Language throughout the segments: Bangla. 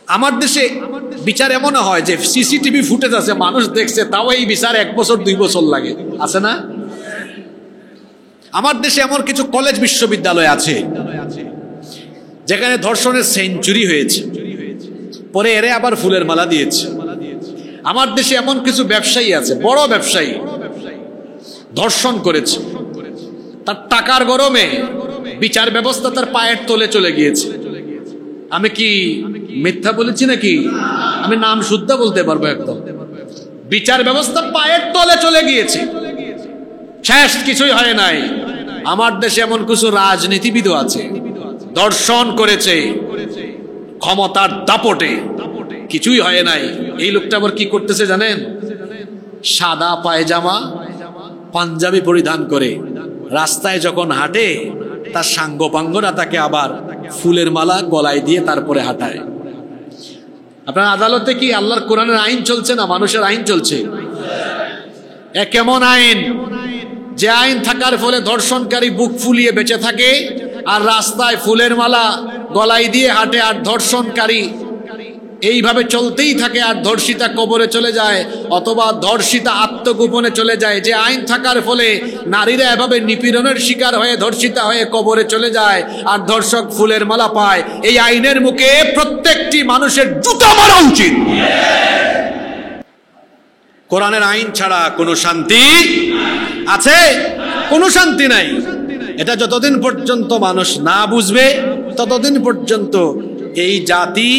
আমার দেশে বিচার এমন হয় যে সিসিটিভি ফুটেজ আছে, মানুষ দেখছে, তাও এই বিচার 1 বছর 2 বছর লাগে, আছে না? আমার দেশে এমন কিছু কলেজ বিশ্ববিদ্যালয় আছে যেখানে ধর্ষণের সেঞ্চুরি হয়েছে, পরে এরে আবার ফুলের মালা দিয়েছে। আমার দেশে এমন কিছু ব্যবসায়ী আছে, বড় ব্যবসায়ী, ধর্ষণ করেছে, তার টাকার গরমে বিচার ব্যবস্থা তার পায়ের তলে চলে গিয়েছে। আমি কি মিথ্যা বলেছি নাকি? আমি নাম শুদ্ধ বলতে পারবো একদম। বিচার ব্যবস্থা পায়ের তলে চলে গিয়েছে, শেষ, কিছুই হয় নাই। আমার দেশে এমন কিছু রাজনীতিবিদও আছে, ধর্ষণ করেছে ক্ষমতার দাপটে, কিছুই হয় নাই। এই লোকটা আবার কি করতেছে জানেন? সাদা পায়জামা পাঞ্জাবি পরিধান করে রাস্তায় যখন হাঁটে, তার সাঙ্গপাঙ্গরা তাকে আবার ফুলের মালা গলায় দিয়ে তারপরে হাঁটায়। আপনার আদালতে কি আল্লাহর কোরআনের আইন চলছে না মানুষের আইন চলছে? এ কেমন আইন? যে আইন থাকার ফলে ধর্ষণকারী বুক ফুলিয়ে বেঁচে থাকে, আর রাস্তায় ফুলের মালা গলায় দিয়ে হাঁটে, আর ধর্ষণকারী এইভাবে চলতেই থাকে, আর ধর্ষিতা কবরে চলে যায় অথবা ধর্ষিতা আত্মগোপনে চলে যায়। যে আইন থাকার ফলে নারীরা এভাবে নিপীড়নের শিকার হয়ে ধর্ষিতা হয়ে কবরে চলে যায়, আর ধর্ষক ফুলের মালা পায়, এই আইনের মুখে প্রত্যেকটি মানুষের জুতা মারা উচিত। কোরআনের আইন ছাড়া কোনো শান্তি আছে? কোনো শান্তি নাই। এটা যতদিন পর্যন্ত মানুষ না বুঝবে, ততদিন পর্যন্ত এই জাতি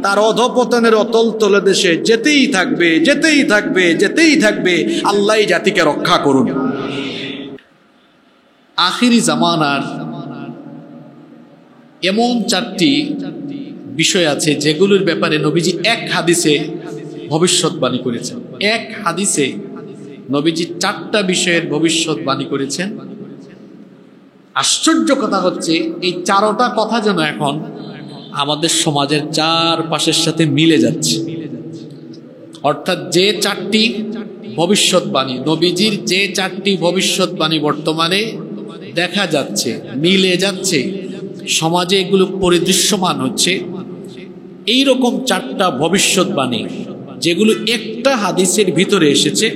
তার অধঃপতনের অতল তলদেশে যেতেই থাকবে, যেতেই থাকবে, যেতেই থাকবে। আল্লাহ এই জাতিকে রক্ষা করুন। আখিরি জামানার এমন 4টি বিষয় আছে যেগুলোর ব্যাপারে নবীজি এক হাদিসে ভবিষ্যৎবাণী করেছেন। এক হাদিসে নবীজি 4টা বিষয়ের ভবিষ্যৎবাণী করেছেন। আশ্চর্য কথা হচ্ছে, এই 4টা কথা যেন এখন আমাদের সমাজের চারপাশের সাথে মিলে যাচ্ছে। অর্থাৎ যে 4টি ভবিষ্যৎবাণী, নবীজির যে 4টি ভবিষ্যৎবাণী বর্তমানে দেখা যাচ্ছে, মিলে যাচ্ছে, সমাজে এগুলো পরিদৃশ্যমান হচ্ছে। এইরকম 4টা ভবিষ্যৎবাণী যেগুলো একটা হাদিসের ভিতরে এসেছে,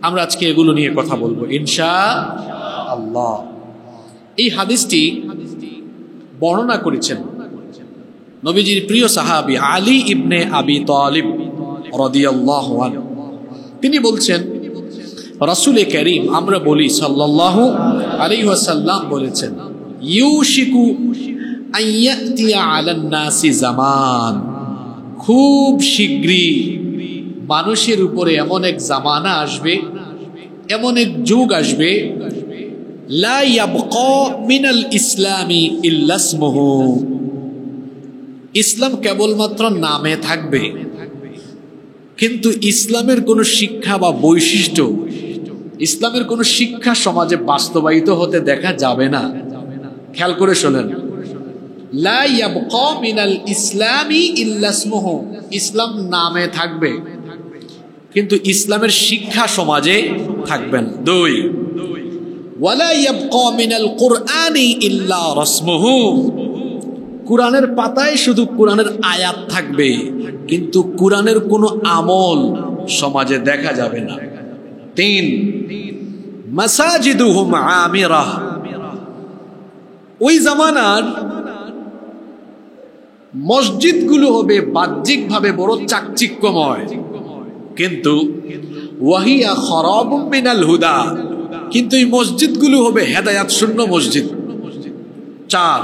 আমরা আজকে এগুলো নিয়ে কথা বলবো ইনশাআল্লাহ। এই হাদিসটি বর্ণনা করেছেন নবীজির প্রিয় সাহাবী আলী ইবনে আবি তালিব রাদিয়াল্লাহু আনহু। তিনি বলছেন, রাসূল কারীম, আমরা বলি সাল্লাল্লাহু আলাইহি ওয়াসাল্লাম বলেছেন, ইউশিকু আইয়াতিয়া আলান নাসি জামান, খুব শীঘ্রই মানুষের উপরে এমন এক জামানা আসবে, এমন এক যুগ আসবে, লা ইয়াবকা মিনাল ইসলামি ইল্লা ইসমুহু, ইসলাম কেবলমাত্র নামে থাকবে, কিন্তু ইসলামের কোনো শিক্ষা বা বৈশিষ্ট্য, ইসলামের কোনো শিক্ষা সমাজে বাস্তবায়িত হতে দেখা যাবে না। খেয়াল করে শোনেন, লা ইয়াবকা মিনাল ইসলামি ইল্লা ইসমুহু, ইসলাম নামে থাকবে কিন্তু ইসলামের শিক্ষা সমাজে থাকবে না। 2, ওয়ালা ইয়াবকা মিনাল কুরআনি ইল্লা রাসমুহু, কুরআনের পাতায় শুধু কুরআনের আয়াত থাকবে কিন্তু কুরআনের কোনো আমল সমাজে দেখা যাবে না। 3, মাসাজিদুহুম আমিরাহ, ওই জামানার মসজিদগুলো হবে বাহ্যিকভাবে বড় চাকচিক্যময়, কিন্তু ওয়াহিয়া খরাবুম মিনাল হুদা, কিন্তু এই মসজিদগুলো হবে হেদায়াত শূন্য মসজিদ। 4,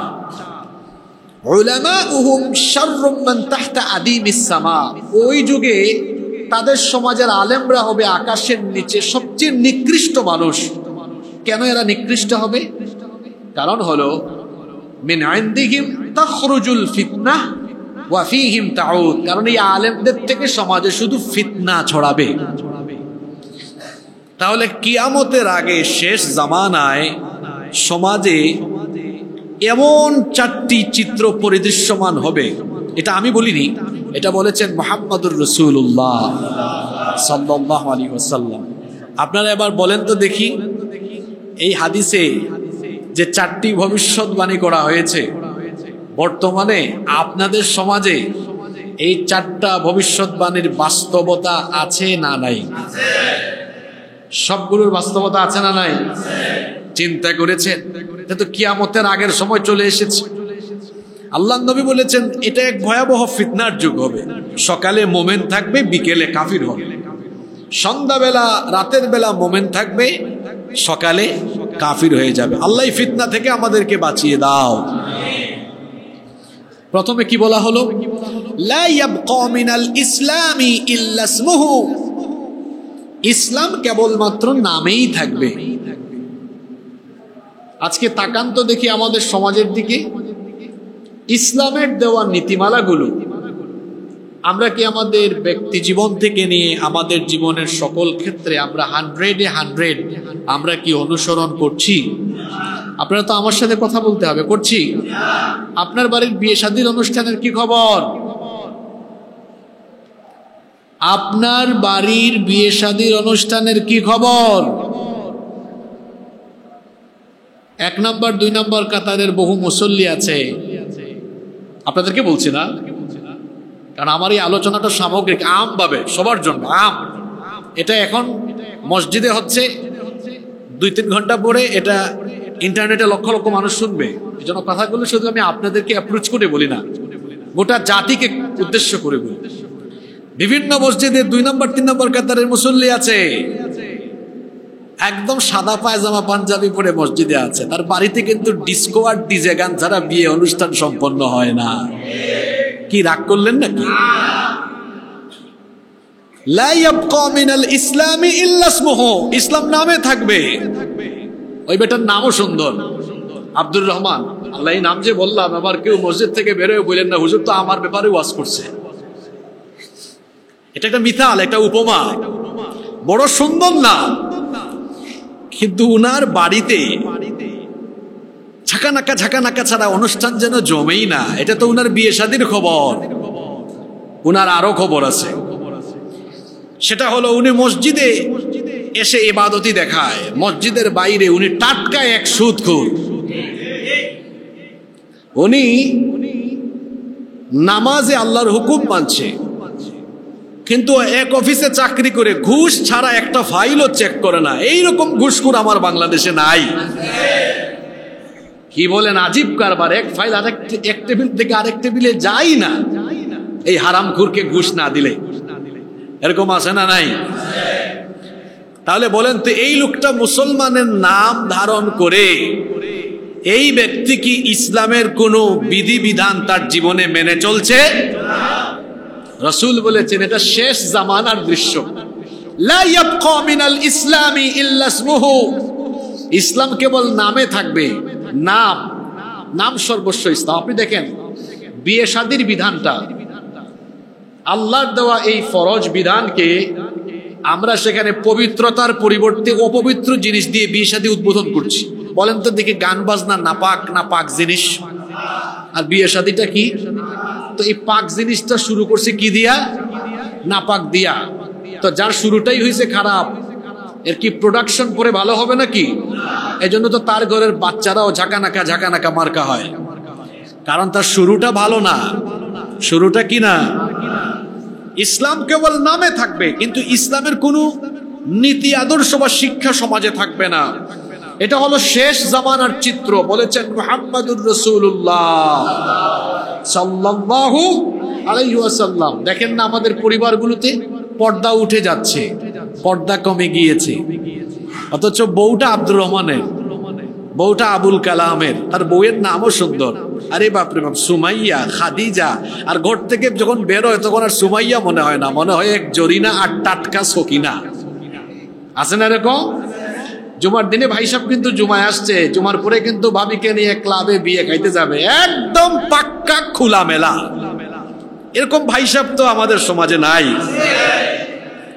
উলামাউহুম শাররুম মান তাহতা আদিমিস সামা, ওই যুগে তাদের সমাজের আলেমরা হবে আকাশের নিচে সবচেয়ে নিকৃষ্ট মানুষ। কেন এরা নিকৃষ্ট হবে? কারণ হলো মিন ইনদিহিম তাখরুজুল ফিতনাহ ওয়া ফীহিম তাউদ, কারণ এই আলেমদের থেকে সমাজে শুধু ফিতনা ছড়াবে। তাহলে কিয়ামতের আগে শেষ জামানায় সমাজে এমন 4টি চিত্র পরিদৃশ্যমান হবে। এটা আমি বলিনি, এটা বলেছেন মুহাম্মদুর রাসূলুল্লাহ সাল্লাল্লাহু আলাইহি ওয়াসাল্লাম। আপনারা এবার বলেন তো দেখি, এই হাদিসে যে 4টি ভবিষ্যৎবাণী করা হয়েছে, বর্তমানে আপনাদের সমাজে এই চারটা ভবিষ্যৎবাণীর বাস্তবতা আছে না নাই? সবগুলোর বাস্তবতা আছে না নাই? চিন্তা করেছেন? এটা তো কিয়ামতের আগের সময় চলে এসেছে। আল্লাহর নবী বলেছেন এটা এক ভয়াবহ ফিতনার যুগ হবে। সকালে মোমেন থাকবে, বিকেলে কাফির হবে। সন্ধ্যাবেলা রাতের বেলা মোমেন থাকবে, সকালে কাফির হয়ে যাবে। আল্লাহ এই ফিতনা থেকে আমাদেরকে বাঁচিয়ে দাও। প্রথমে কি বলা হলো? লা ইয়াবকা মিনাল ইসলামি ইল্লা ইসমুহু। ইসলাম কেবলমাত্র নামেই থাকবে। আজকে তাকান তো দেখি আমাদের সমাজের দিকে, ইসলামের দেওয়া নীতিমালাগুলো আমরা কি আমাদের ব্যক্তি জীবন থেকে নিয়ে আমাদের জীবনের সকল ক্ষেত্রে আমরা 100-এ 100 আমরা কি অনুসরণ করছি? আপনারা তো আমার সাথে কথা বলতে হবে, করছি? আপনার বাড়ির বিয়ে শাদীর অনুষ্ঠানের কি খবর? আপনার বাড়ির বিয়ে শাদীর অনুষ্ঠানের কি খবর? 1 নম্বর 2 নম্বর কাতারের বহু মুসল্লি আছে, আপনাদেরকে বলছি না, কারণ আমার এই আলোচনাটা সামগ্রিক, আম ভাবে সবার জন্য আম। এটা এখন মসজিদে হচ্ছে, 2-3 ঘন্টা পরে এটা ইন্টারনেটে লক্ষ লক্ষ মানুষ শুনবে। এই জন্য কথাগুলো শুধু আমি আপনাদেরকে অ্যাপ্রোচ করে বলি না, গোটা জাতিকে উদ্দেশ্য করে বলি। বিভিন্ন মসজিদে 2 নম্বর 3 নম্বর কাতারের মুসল্লি আছে, একদম সাদা পায়জামা পাঞ্জাবি পরে মসজিদে আছে, তার বাড়িতে কিন্তু ডিস্কো আর ডিজে গান ছাড়া বিয়ে অনুষ্ঠান সম্পন্ন হয় না। কি রাগ করলেন নাকি? লা ইয়াবকা মিনাল ইসলামি ইল্লা ইসমুহু। ইসলাম নামে থাকবে। ওই বেটার নামও সুন্দর, আব্দুর রহমান। আল্লাহ এই নাম যে বললাম, আবার কেউ মসজিদ থেকে বের হয়ে বললেন না হুজুর তো আমার ব্যাপারে ওয়াজ করছে। এটা একটা মিথাল, একটা উপমা। বড় সুন্দর নাম, কিন্তু উনার বাড়িতে ঝাঁকানাকা ছাড়া অনুষ্ঠান যেন জমেই না। এটা তো উনার বিয়ে শাদীর খবর। উনার আরো খবর আছে, সেটা হলো উনি মসজিদে এসে ইবাদতি দেখায়, মসজিদের বাইরে উনি টাটকা এক সুদখোর। উনি নামাজে আল্লাহর হুকুম মানছে, কিন্তু এক অফিসে চাকরি করে ঘুষ ছাড়া একটা ফাইলও চেক করে না। এইরকম ঘুষখোর আমার বাংলাদেশে নাই। কি বলেন, আজীব কারবার। এক ফাইল এক টেবিল থেকে আরেক টেবিলে যাই না এই হারামখোরকে ঘুষ না দিলে। এরকম আছে না নাই? তাহলে বলেন তো, এই লোকটা মুসলমানের নাম ধারণ করে এই ব্যক্তি কি ইসলামের কোন বিধিবিধান তার জীবনে মেনে চলছে? রাসূল বলেছেন এটা শেষ জামানার দৃশ্য। লা ইয়াবকা মিনাল ইসলামি ইল্লা ইসমুহু। ইসলাম কেবল নামে থাকবে। নাম সর্বস্ব ইসলাম। আপনি দেখেন বিয়ে শাদীর বিধানটা, আল্লাহর দেওয়া এই ফরজ বিধানকে আমরা সেখানে পবিত্রতার পরিবর্তে অপবিত্র জিনিস দিয়ে বিয়ে শাদী উদ্বোধন করছি। বলেন তো দেখি, গান বাজনা নাপাক জিনিস, আর বিয়ে শাদীটা কি? তো এই পাক জিনিসটা শুরু করছে কি দিয়া? নাপাক দিয়া। তো যার শুরুটাই হয়েছে খারাপ, এর কি প্রোডাকশন পরে ভালো হবে নাকি? এজন্য তো তার ঘরের বাচ্চারাও ঝাঁকানাকা মার্কা হয়, কারণ তার শুরুটা ভালো না। শুরুটা কি না? ইসলাম কেবল নামে থাকবে, কিন্তু ইসলামের কোনো নীতি আদর্শ বা শিক্ষা সমাজে থাকবে না। এটা হলো শেষ জামানার চিত্র। বলেছেন মুহাম্মাদুর রাসূলুল্লাহ সাল্লাল্লাহু আলাইহি ওয়াসাল্লাম। দেখেন না আমাদের পরিবারগুলোতে পর্দা উঠে যাচ্ছে, পর্দা কমে গিয়েছে, অথচ বউটা আব্দুর রহমানের, বউটা আবুল কালামের, তার বউয়ের নামও সুন্দর। আরে বাপরে বাপ, সুমাইয়া, খাদিজা। আর ঘর থেকে যখন বের হয় তখন আর সুমাইয়া মনে হয় না, মনে হয় এক জরিনা আর টাটকা সকিনা। আছে না এরকম? জুমার দিনে ভাই সাহেব কিন্তু জুমায় আসছে, জুমার পরে কিন্তু ভাবিকে নিয়ে ক্লাবে বিয়ে খাইতে যাবে, একদম পাক্কা খোলা মেলা। এরকম ভাই সাহেব তো আমাদের সমাজে নাই।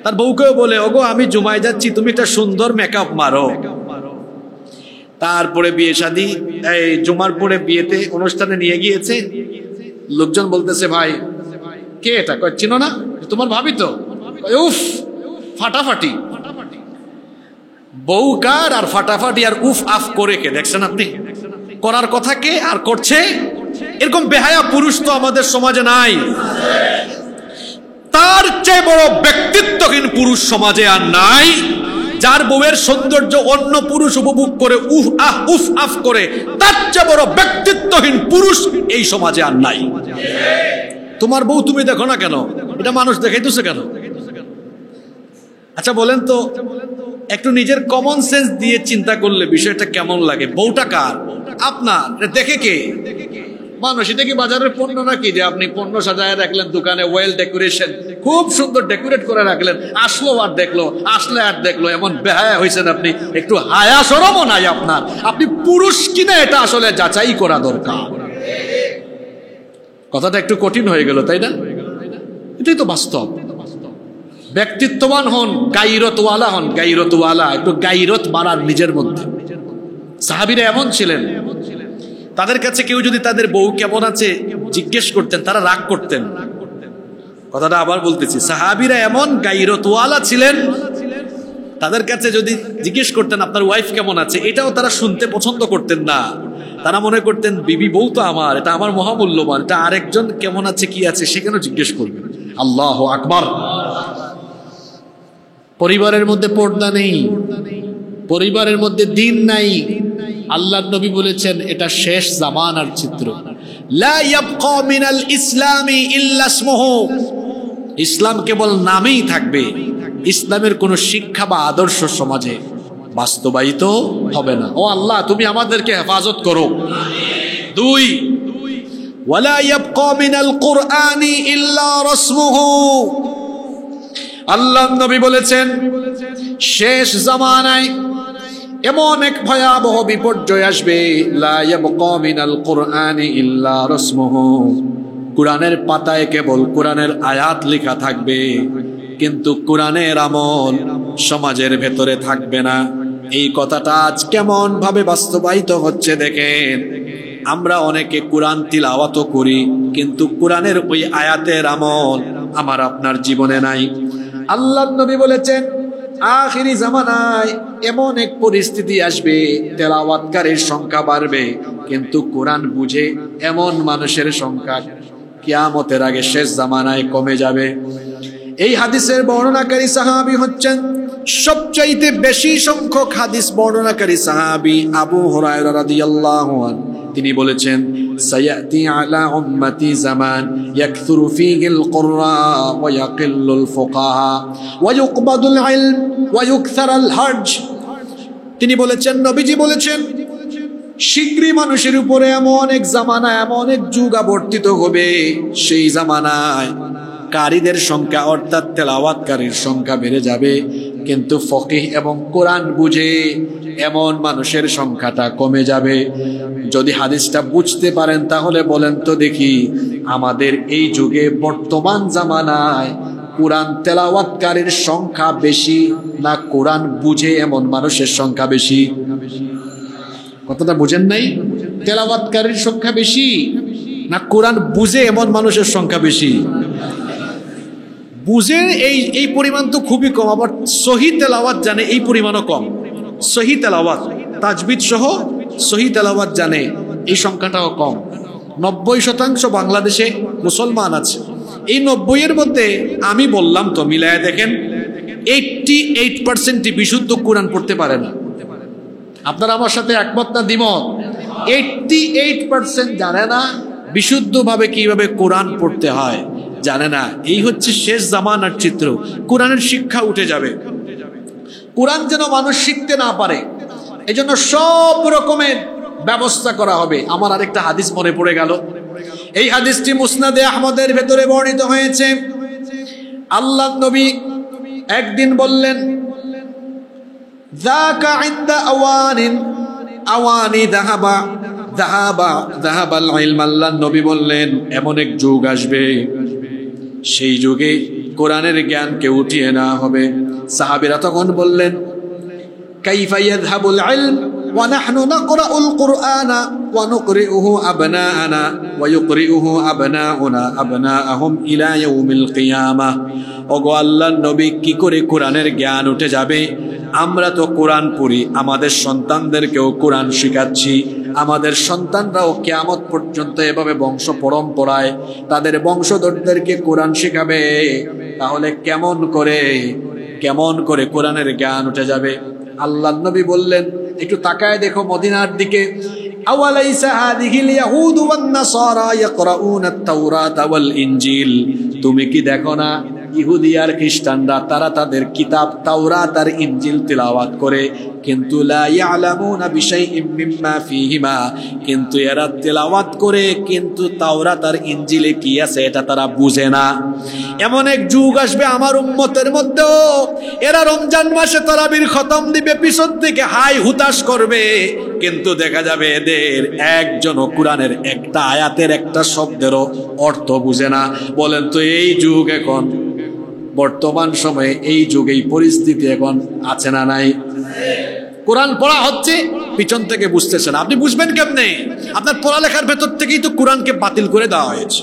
তার বউকেও বলে, ওগো আমি জুমায় যাচ্ছি, তুমি একটা সুন্দর মেকআপ মারো। তারপরে বিয়ে শাদী, এই জুমার পরে বিয়েতে অনুষ্ঠানে নিয়ে গিয়েছে, লোকজন বলতেছে ভাই কে এটা? কয় চিনো না, তোমার ভাবি তো। উফ, ফাটাফাটি। বউকার আর ফাটাফাটি আর উফ আফ করে কে দেখছেন আপনি? করার কথা কে আর করছে? এরকম বেহায়া পুরুষ তো আমাদের সমাজে নাই। তার চেয়ে বড় ব্যক্তিত্বহীন পুরুষ সমাজে আর নাই, যার বউয়ের সৌন্দর্য অন্য পুরুষ উপভোগ করে উফ আহ উফ আফ করে, তার চেয়ে বড় ব্যক্তিত্বহীন পুরুষ এই সমাজে আর নাই। তোমার বউ তুমি দেখো না কেন? এটা মানুষ দেখাইতেছে কেন? আচ্ছা বলেন তো, একটু নিজের কমন সেন্স দিয়ে চিন্তা করলে বিষয়টা কেমন লাগে? বউটা কার? আপনার। দেখে কে? মানুষ। এটা কি বাজারের পণ্য নাকি যে আপনি পণ্য সাজায় রাখলেন দোকানে, ওয়েল ডেকোরেশন, খুব সুন্দর ডেকোরেট করে রাখলেন, আসলো আর দেখলো, আসলে আর দেখলো, এমন বেহায়া হয়েছেন আপনি, একটু হায়া শরমও নাই আপনার। আপনি পুরুষ কিনা এটা আসলে যাচাই করা দরকার। কথাটা একটু কঠিন হয়ে গেল, তাই না? এটাই তো বাস্তব। ব্যক্তিত্ববান হন, গাইরতওয়ালা হন, গাইরতওয়ালা, একটু গাইরত মারার নিজের মধ্যে। সাহাবীরা এমন ছিলেন, তাদের কাছে কেউ যদি তাদের বউ কেমন আছে জিজ্ঞেস করতেন, তারা রাগ করতেন। কথাটা আবার বলতেছি, সাহাবীরা এমন গাইরতওয়ালা ছিলেন, তাদের কাছে যদি জিজ্ঞেস করতেন আপনার ওয়াইফ কেমন আছে, এটাও তারা শুনতে পছন্দ করতেন না। তারা মনে করতেন বিবি বউ তো আমার, এটা আমার মহামূল্যবান, এটা আরেকজন কেমন আছে কি আছে সে কেন জিজ্ঞেস করবে? আল্লাহু আকবার। পরিবারের মধ্যে পর্দা নেই, পরিবারের মধ্যে দিন নাই। আল্লাহর নবী বলেছেন এটা শেষ জামানার চিত্র। লা ইয়াবকা মিনাল ইসলামি ইল্লা ইসমুহু, ইসলাম কেবল নামেই থাকবে, ইসলামের কোনো শিক্ষা বা আদর্শ সমাজে বাস্তবায়িত হবে না। ও আল্লাহ, তুমি আমাদেরকে হেফাজত করো। দুই, ওয়ালা ইয়াবকা মিনাল কুরআনি ইল্লা রাসমুহু, আল্লাহর নবী বলেছেন শেষ জামানায় এমন এক ভয়াবহ বিপর্যয় আসবে, লা ইয়াবকা মিনাল কুরআনি ইল্লা রাসমুহু, কুরআনের পাতায় কেবল কুরআনের আয়াত লেখা থাকবে, কিন্তু কুরআনের আমল সমাজের ভেতরে থাকবে না। এই কথাটা আজ কেমন ভাবে বাস্তবায়িত হচ্ছে দেখেন। আমরা অনেকে কুরআন তিলাওয়াত করি, কিন্তু কুরআনের ওই আয়াতের আমল আমার আপনার জীবনে নাই। আল্লাহর নবী বলেছেন আখিরি জামানায় এমন এক পরিস্থিতি আসবে, তেলাওয়াতকারীর সংখ্যা বাড়বে, কিন্তু কোরআন বুঝে এমন মানুষের সংখ্যা কিয়ামতের আগে শেষ জামানায় কমে যাবে। এই হাদিসের বর্ণনাকারী সাহাবী হচ্ছেন, সবচাইতে বেশি সংখ্যক হাদিস বর্ণনাকারী সাহাবী আবু হুরায়রা রাদিয়াল্লাহু আনহু। তিনি বলেছেন সায়াতি আলা উম্মতি জামান ইয়াকথুরু ফীহিল কুরআ ওয়া ইয়াকিল্লুল ফুকাহা ওয়া ইউকবাদুল ইলম ওয়া ইউকথারুল হজ। তিনি বলেছেন, নবীজি বলেছেন, শীঘ্রই মানুষের উপরে এমন এক জামানা, এমন এক যুগ আবর্তিত হবে, সেই জামানায় কারীদের সংখ্যা অর্থাৎ তেলাওয়াতকারীর সংখ্যা বেড়ে যাবে, কিন্তু ফকিহ এবং কোরআন বুঝে এমন মানুষের সংখ্যাটা কমে যাবে। যদি হাদিসটা বুঝতে পারেন তাহলে বলেন তো দেখি, আমাদের এই যুগে বর্তমান জামানায় কোরআন তেলাওয়াতকারীর সংখ্যা বেশি না কোরআন বুঝে এমন মানুষের সংখ্যা বেশি? কথাটা বুঝেন নাই? তেলাওয়াতকারীর সংখ্যা বেশি না কোরআন বুঝে এমন মানুষের সংখ্যা বেশি? বুঝে এই পরিমাণ তো খুবই কম, আবার সহি তেলাওয়াত জানে এই পরিমাণও কম। সহি তেলাওয়াত তাজবিদ সহ সহি তেলাওয়াত জানে এই সংখ্যাটাও কম। 90% বাংলাদেশে মুসলমান আছে। এই 90-এর মধ্যে আমি বললাম তো মিলায় দেখেন 88% বিশুদ্ধ কোরআন পড়তে পারে না। আপনারা আমার সাথে একমত না দ্বিমত? 88% জানে না বিশুদ্ধভাবে কিভাবে কোরআন পড়তে হয়, জানে না। এই হচ্ছে শেষ জামানার চিত্র। কোরআনের শিক্ষা উঠে যাবে, কোরআন যেন মানুষ শিখতে না পারে, এজন্য সব রকমের ব্যবস্থা করা হবে। আমার আরেকটা হাদিস মনে পড়ে গেল, এই হাদিসটি মুসনাদে আহমদের ভেতরে বর্ণিত হয়েছে। আল্লাহর নবী একদিন বললেন, যাকা ইনদা আওয়ানি যাহাবাল ইলম। আল্লাহর নবী বললেন এমন এক যুগ আসবে, সেই যুগে কোরআনের জ্ঞানকে উঠিয়ে নেওয়া হবে। সাহাবীরা তখন বললেন, কাইফা ইয়াযহাবুল ইলম ওয়া নাহনু নাকরাউল কুরআনা ওয়া নুকরিউহু আবনাআনা ওয়া ইউকরিউহু আবনাউনা আবনাআহুম ইলা ইয়াউমিল কিয়ামাহ। ওগো আল্লাহর নবী, কি করে কোরআনের জ্ঞান উঠে যাবে? আমরা তো কোরআন পড়ি, আমাদের সন্তানদেরকেও কোরআন শিখাচ্ছি, আমাদের সন্তানরাও কিয়ামত পর্যন্ত এভাবে বংশ পরম্পরায় তাদের বংশধরদেরকে কোরআন শেখাবে, তাহলে কেমন করে কোরআনের জ্ঞান উঠে যাবে? আল্লাহর নবী বললেন, একটু তাকায় দেখো মদিনার দিকে। আওয়ালাইসা হাদিহিল ইয়াহুদ ওয়ান নাসারা ইয়াকরাউনা আত-তাওরাত ওয়াল ইনজিল, তুমি কি দেখো না ইহুদি আর খ্রিস্টানরা তারা তাদের কিতাব তাওরাত আর ইনজিল তিলাওয়াত করে, কিন্তু লা ইয়ালামুনা বিশাইইম মিম্মা ফীহিমা, কিন্তু এরা তিলাওয়াত করে কিন্তু তাওরাত আর ইনজিলে কি আছে এটা তারা বুঝে না। এমন এক যুগ আসবে আমার উম্মতের মধ্যেও, এরা রমজান মাসে তারাবির খতম দিবে, পিছন থেকে হাই হুতাশ করবে, কিন্তু দেখা যাবে এদের একজনও কোরআনের একটা আয়াতের একটা শব্দেরও অর্থ বুঝে না। বলেন তো এই যুগ এখন, বর্তমান সময়ে এই যুগে এই পরিস্থিতি এখন আছে না নাই? কোরআন পড়া হচ্ছে, পিছন থেকে বুঝতেছে না। আপনি বুঝবেন কেমনে? আপনার পড়ালেখার ভেতর থেকেই তো কোরআনকে বাতিল করে দেওয়া হয়েছে।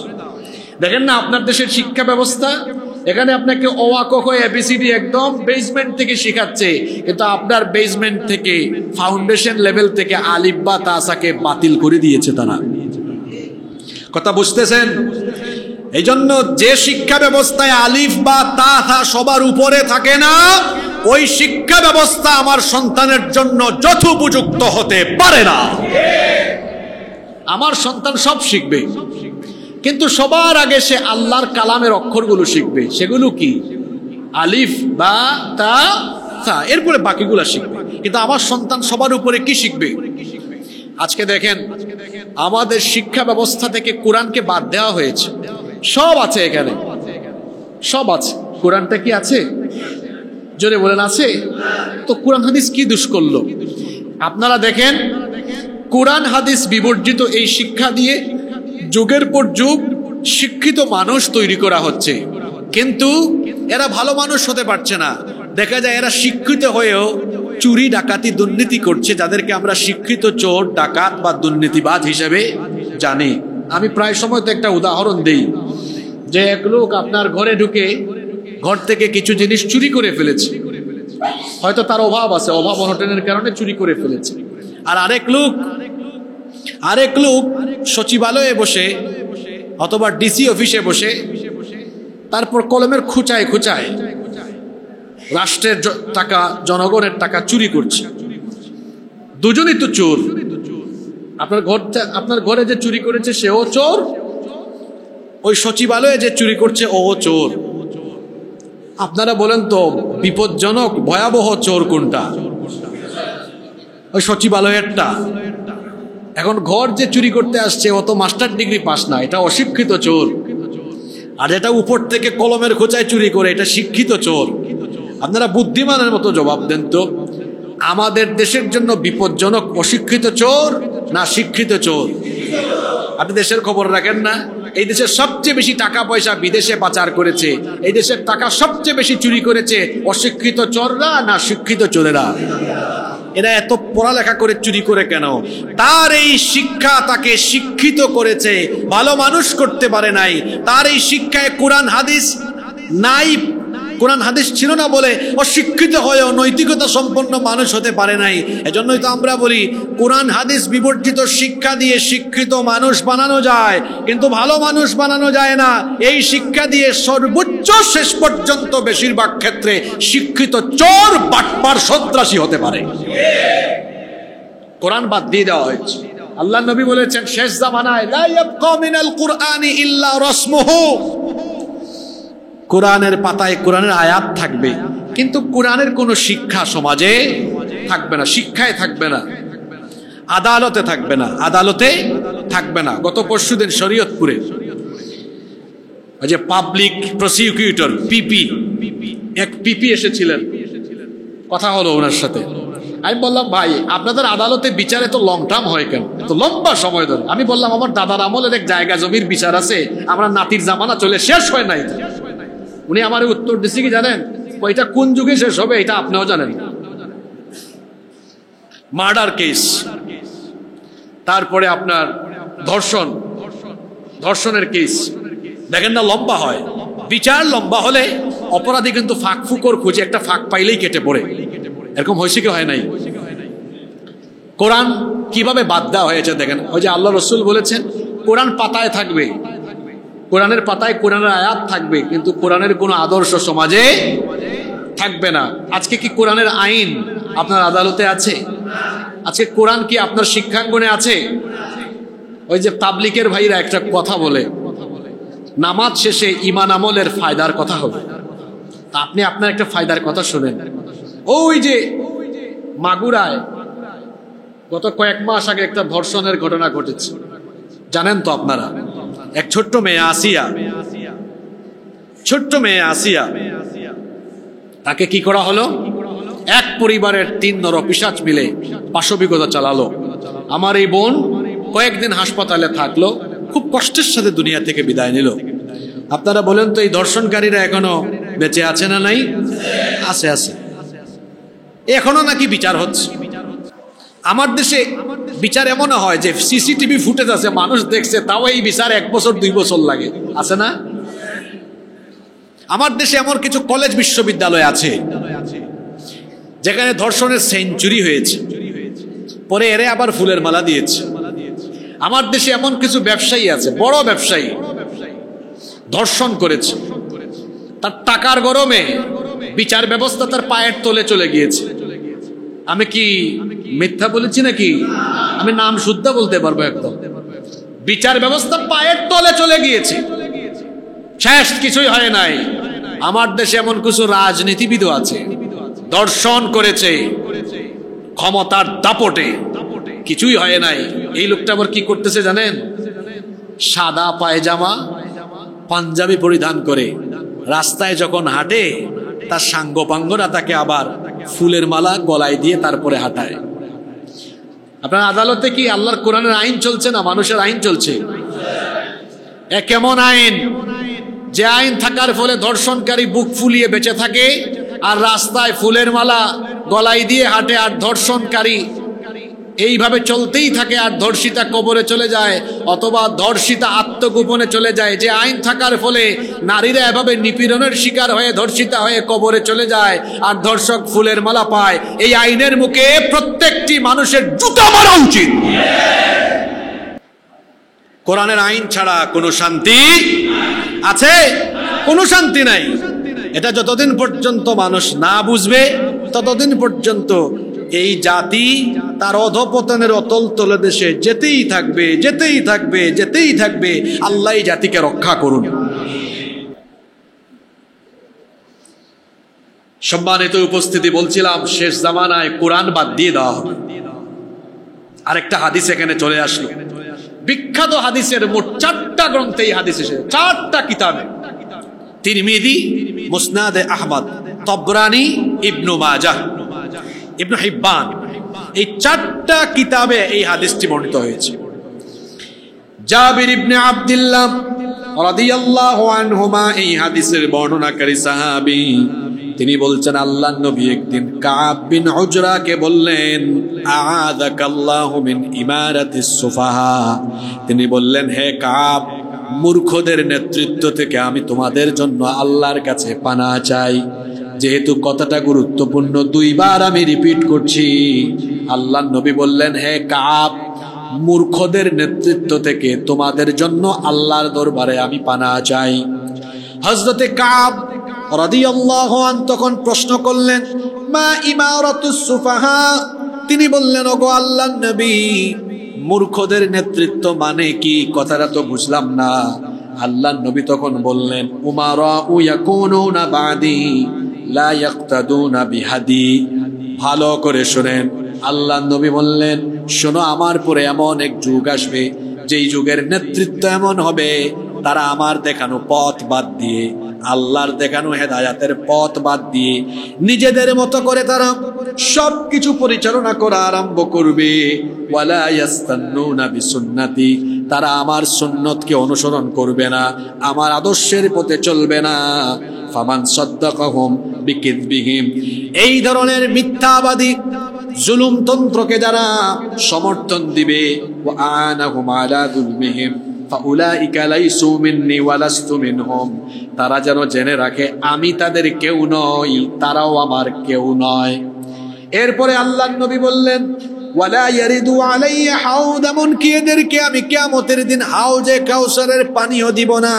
দেখেন না আপনার দেশের শিক্ষা ব্যবস্থা, এখানে আপনাকে অ আ ক খ এবিসিডি একদম বেসমেন্ট থেকে শেখাচ্ছে, কিন্তু আপনার বেসমেন্ট থেকে ফাউন্ডেশন লেভেল থেকে আলিফ বা তা সাকে বাতিল করে দিয়েছে তারা। কথা বুঝতেছেন? এই জন্য যে শিক্ষা ব্যবস্থায় আলিফ বা তা সবার উপরে থাকে না, ওই শিক্ষা ব্যবস্থা আমার সন্তানের জন্য যথোপযুক্ত হতে পারে না। আমার সন্তান সব শিখবে, কিন্তু সবার আগে সে আল্লাহর কালামের অক্ষরগুলো শিখবে। সেগুলো কি? আলিফ বা তা সা, এরপরে বাকিগুলো শিখবে। কিন্তু আমার সন্তান সবার উপরে কি শিখবে? আজকে দেখেন আমাদের শিক্ষা ব্যবস্থা থেকে কোরআনকে বাদ দেওয়া হয়েছে। সব আছে এখানে, সব আছে। কোরআনটা কি আছে? জোরে বলেন আছে? তো কোরআন হাদিস কি দোষ করলো? আপনারা দেখেন কোরআন হাদিস বিবর্জিত এই শিক্ষা দিয়ে যুগের পর যুগ শিক্ষিত মানুষ তৈরি করা হচ্ছে, কিন্তু এরা ভালো মানুষ হতে পারছে না। দেখা যায় এরা শিক্ষিত হয়েও চুরি ডাকাতি দুর্নীতি করছে, যাদেরকে আমরা শিক্ষিত চোর ডাকাত বা দুর্নীতিবাজ হিসেবে জানি। আমি প্রায় সময় তো একটা উদাহরণ দেই, যে এক লোক আপনার ঘরে ঢুকে ঘর থেকে কিছু জিনিস চুরি করে ফেলেছে, হয়তো তার অভাব আছে, অভাব অনটনের কারণে চুরি করে ফেলেছে। আর আরেক লোক সচিবালয়ে বসে অথবা ডিসি অফিসে বসে তারপর কলমের খুঁচায় রাষ্ট্রের টাকা, জনগণের টাকা চুরি করছে। দুজনই তো চোর। আপনার ঘরে যে চুরি করেছে সেও চোর, ওই সচিবালয়ে যে চুরি করছে ও চোর। আপনারা বলেন তো বিপজ্জনক ভয়াবহ চোর কোনটা? ওই সচিবালয়েরটা। এখন ঘর যে চুরি করতে আসছে ও তো মাস্টার ডিগ্রি পাস না, এটা অশিক্ষিত চোর। আর এটা উপর থেকে কলমের খোঁচায় চুরি করে, এটা শিক্ষিত চোর। আপনারা বুদ্ধিমানের মতো জবাব দেন তো, আমাদের দেশের জন্য বিপজ্জনক অশিক্ষিত চোর না শিক্ষিত চোর? আপনি দেশের খবর রাখেন না? এই দেশের সবচেয়ে বেশি টাকা পয়সা বিদেশে পাচার করেছে, এই দেশের টাকা সবচেয়ে বেশি চুরি করেছে অশিক্ষিত চোররা না শিক্ষিত চোরেরা? এরা এত পড়ালেখা করে চুরি করে কেন? তার এই শিক্ষা তাকে শিক্ষিত করেছে, ভালো মানুষ করতে পারে নাই। তার এই শিক্ষায় কোরআন হাদিস নাই, কোরআন হাদিস ছিল না বলে অশিক্ষিত হয়েও নৈতিকতা সম্পন্ন মানুষ হতে পারে নাই। এজন্যই তো আমরা বলি কোরআন হাদিস বিবর্জিত শিক্ষা দিয়ে শিক্ষিত মানুষ বানানো যায়, কিন্তু ভালো মানুষ বানানো যায় না। এই শিক্ষা দিয়ে সর্বোচ্চ শেষ পর্যন্ত বেশিরভাগ ক্ষেত্রে শিক্ষিত চোর বাটপার সন্ত্রাসী হতে পারে। কোরআন বাদ দিয়ে দেওয়া হয়েছে। আল্লাহ নবী বলেছেন শেষ জামানায় লা ইয়াবকা মিনাল কুরআনি ইল্লা রাসমুহু, কোরআনের পাতায় কোরআনের আয়াত থাকবে, কিন্তু কোরআনের কোনো শিক্ষা সমাজে থাকবে না, শিক্ষায় থাকবে না, আদালতে থাকবে না। গত পরশুদিন শরীয়তপুরে যে পাবলিক প্রসিকিউটর এক পিপি এসেছিলেন, কথা হলো ওনার সাথে। আমি বললাম ভাই আপনাদের আদালতে বিচারে তো লং টার্ম হয় কেন, তো লম্বা সময় ধরে? আমি বললাম আমার দাদার আমলের এক জায়গা জমির বিচার আছে, আমরা নাতির জামানা চলে শেষ হয় নাই। উনি আমার উত্তর দিচ্ছে কি জানেন? ওইটা কোন যুগে শেষ হবে এটা আপনিও জানেন। মার্ডার কেস, তারপরে আপনার ধর্ষণের কেস, দেখেন না লম্বা হয়। বিচার লম্বা হলে অপরাধী কিন্তু ফাঁক ফুকর খুঁজে একটা ফাঁক পাইলেই কেটে পড়ে। এরকম হয়েছে কি হয় নাই? কোরআন কিভাবে বাদ দেওয়া হয়েছে দেখেন। ওই যে আল্লাহ রসুল বলেছেন কোরআন পাতায় থাকবে, কোরআনের পাতায় কোরআনের আয়াত থাকবে, কিন্তু কোরআনের কোনো আদর্শ সমাজে থাকবে না। আজকে কি কোরআনের আইন আপনার আদালতে আছে? আজকে কোরআন কি আপনার শিক্ষাঙ্গনে আছে? ওই যে তাবলিকের ভাইরা একটা কথা বলে, নামাজ শেষে ঈমান আমলের ফায়দার কথা হবে। তা আপনি আপনার একটা ফায়দার কথা শুনেন। ওই যে মাগুরায় গত কয়েক মাস আগে একটা ধর্ষণের ঘটনা ঘটেছে, জানেন তো আপনারা? এক ছোট্ট মেয়ে আসিয়া, তাকে কি করা হলো? এক পরিবারের 3 নরপিশাচ মিলে পাশবিকতা চালালো। আমার এই বোন কয়েকদিন হাসপাতালে থাকলো, খুব কষ্টের সাথে দুনিয়া থেকে বিদায় নিল। আপনারা বলেন তো, এই ধর্ষণকারীরা এখনো বেঁচে আছে না নাই? আছে। এখনো নাকি বিচার হচ্ছে। আমার দেশে বিচার এমন হয় যে সিসিটিভি ফুটেজ আছে, মানুষ দেখছে, তাও এই বিচার 1 বছর 2 বছর লাগে, আছে না? আমার দেশে এমন কিছু কলেজ বিশ্ববিদ্যালয় আছে যেখানে ধর্ষণের সেঞ্চুরি হয়েছে, পরে এরে আবার ফুলের মালা দিয়েছে। আমার দেশে এমন কিছু ব্যবসায়ী আছে, বড় ব্যবসায়ী, ধর্ষণ করেছে, তার টাকার গরমে বিচার ব্যবস্থা তার পায়ের তলে চলে গিয়েছে। আমি কি মিথ্যা বলেছি নাকি? আমি নাম শুদ্ধ বলতে পারবো একদম। বিচার ব্যবস্থা পায়ের তলে চলে গিয়েছে, শেষ, কিছুই হয় নাই। আমার দেশে এমন কিছু রাজনীতিবিদও আছে, ধর্ষণ করেছে ক্ষমতার দাপটে, কিছুই হয় নাই। এই লোকটা আবার কি করতেছে জানেন? সাদা পায়জামা পাঞ্জাবি পরিধান করে রাস্তায় যখন হাঁটে, তার সাঙ্গপাঙ্গরা তাকে আবার ফুলের মালা গলায় দিয়ে তারপরে হাঁটায়। আপনার আদালতে কি আল্লাহর কোরআনের আইন চলছে না মানুষের আইন চলছে? এ কেমন আইন? যে আইন থাকার ফলে ধর্ষণকারী বুক ফুলিয়ে বেঁচে থাকে, আর রাস্তায় ফুলের মালা গলায় দিয়ে হাঁটে, আর ধর্ষণকারী এইভাবে চলতেই থাকে, আর ধর্ষিতা কবরে চলে যায় অথবা ধর্ষিতা আত্মগোপনে চলে যায়। যে আইন থাকার ফলে নারীরা এভাবে নিপীড়নের শিকার হয়ে ধর্ষিতা হয়ে কবরে চলে যায়, আর ধর্ষক ফুলের মালা পায়, এই আইনের মুখে প্রত্যেকটি মানুষের জুতা মারা উচিত। কোরআনের আইন ছাড়া কোনো শান্তি আছে? কোনো শান্তি নাই। এটা যতদিন পর্যন্ত মানুষ না বুঝবে, ততদিন পর্যন্ত এই জাতি তার অধঃপতনের অতল তলদেশে যেতেই থাকবে। আল্লাহ এই জাতিকে রক্ষা করুন। সম্মানিত উপস্থিতি, বলছিলাম শেষ জামানায় কোরআন বাদ দিয়ে দেওয়া হবে। আরেকটা হাদিস এখানে চলে আসলো, বিখ্যাত হাদিসের মোট 4টা গ্রন্থে এই হাদিস এসেছে, 4টা কিতাবে, তিরমিজি, মুসনাদে আহমদ, তবরানি, ইবনু মাজাহ, ইবনু হিব্বান, এই 4টা কিতাবে এই হাদিসটি বর্ণিত হয়েছে। জাবির ইবনে আব্দুল্লাহ রাদিয়াল্লাহু আনহুমা এই হাদিসের বর্ণনাকারী সাহাবী, তিনি বলছেন আল্লাহর নবী একদিন কাব বিন উজরাকে বললেন, আ'আযাকাল্লাহু মিন ইমারাতিস সুফাহা। তিনি বললেন, হে কাব, মূর্খদের নেতৃত্ব থেকে আমি তোমাদের জন্য আল্লাহর কাছে পানাহ চাই। যেহেতু কথাটা গুরুত্বপূর্ণ, 2 বার আমি রিপিট করছি। আল্লাহর নবী বললেন, হে কাব, মূর্খদের নেতৃত্ব থেকে তোমাদের জন্য আল্লাহর দরবারে আমি পানাহ চাই। হযরতে কাব রাদিয়াল্লাহু আনহু তখন প্রশ্ন করলেন, মা ইমারাতুস সুফাহা? তিনি বললেন, ওগো আল্লাহর নবী, মূর্খদের নেতৃত্ব মানে কি? কথাটা তো বুঝলাম না। আল্লাহর নবী তখন বললেন, উমারা ইয়াকুনুনা বাদি লা ইয়াক্তাদুনা বিহাদি। ভালো করে শুনেন, আল্লাহর নবী বললেন, শোনো, আমার পরে এমন এক যুগ আসবে, যেই যুগের নেতৃত্ব এমন হবে, তারা আমার দেখানো পথ বাদ দিয়ে, আল্লাহর দেখানো হেদায়াতের পথ বাদ দিয়ে নিজেদের মতো করে তারা সবকিছু পরিচালনা করা আরম্ভ করবে। ওয়ালা ইয়াস্তান্নুনা বিসুন্নতি, তারা আমার সুন্নতকে অনুসরণ করবে না, আমার আদর্শের পথে চলবে না। ফামান সাদ্দাকাহুম বিকিযবিহিম, এই ধরনের মিথ্যাবাদী জুলুমতন্ত্রকে যারা সমর্থন দিবে, ওয়া আনাহুম আলা যুলমিহিম ফাউলাইকা লাইসু মিন্নি ওয়া লাস্তু মিনহুম, তারা যেন জেনে রাখে আমি তাদের কেউ নই, তারাও আমার কেউ নয়। এরপরে আল্লাহর নবী বললেন, ওয়ালা ইয়ারিদু আলাইয়া হাউদ, এমনকি এদেরকে আমি কিয়ামতের দিন হাউজে কাউসারের পানিও দিব না।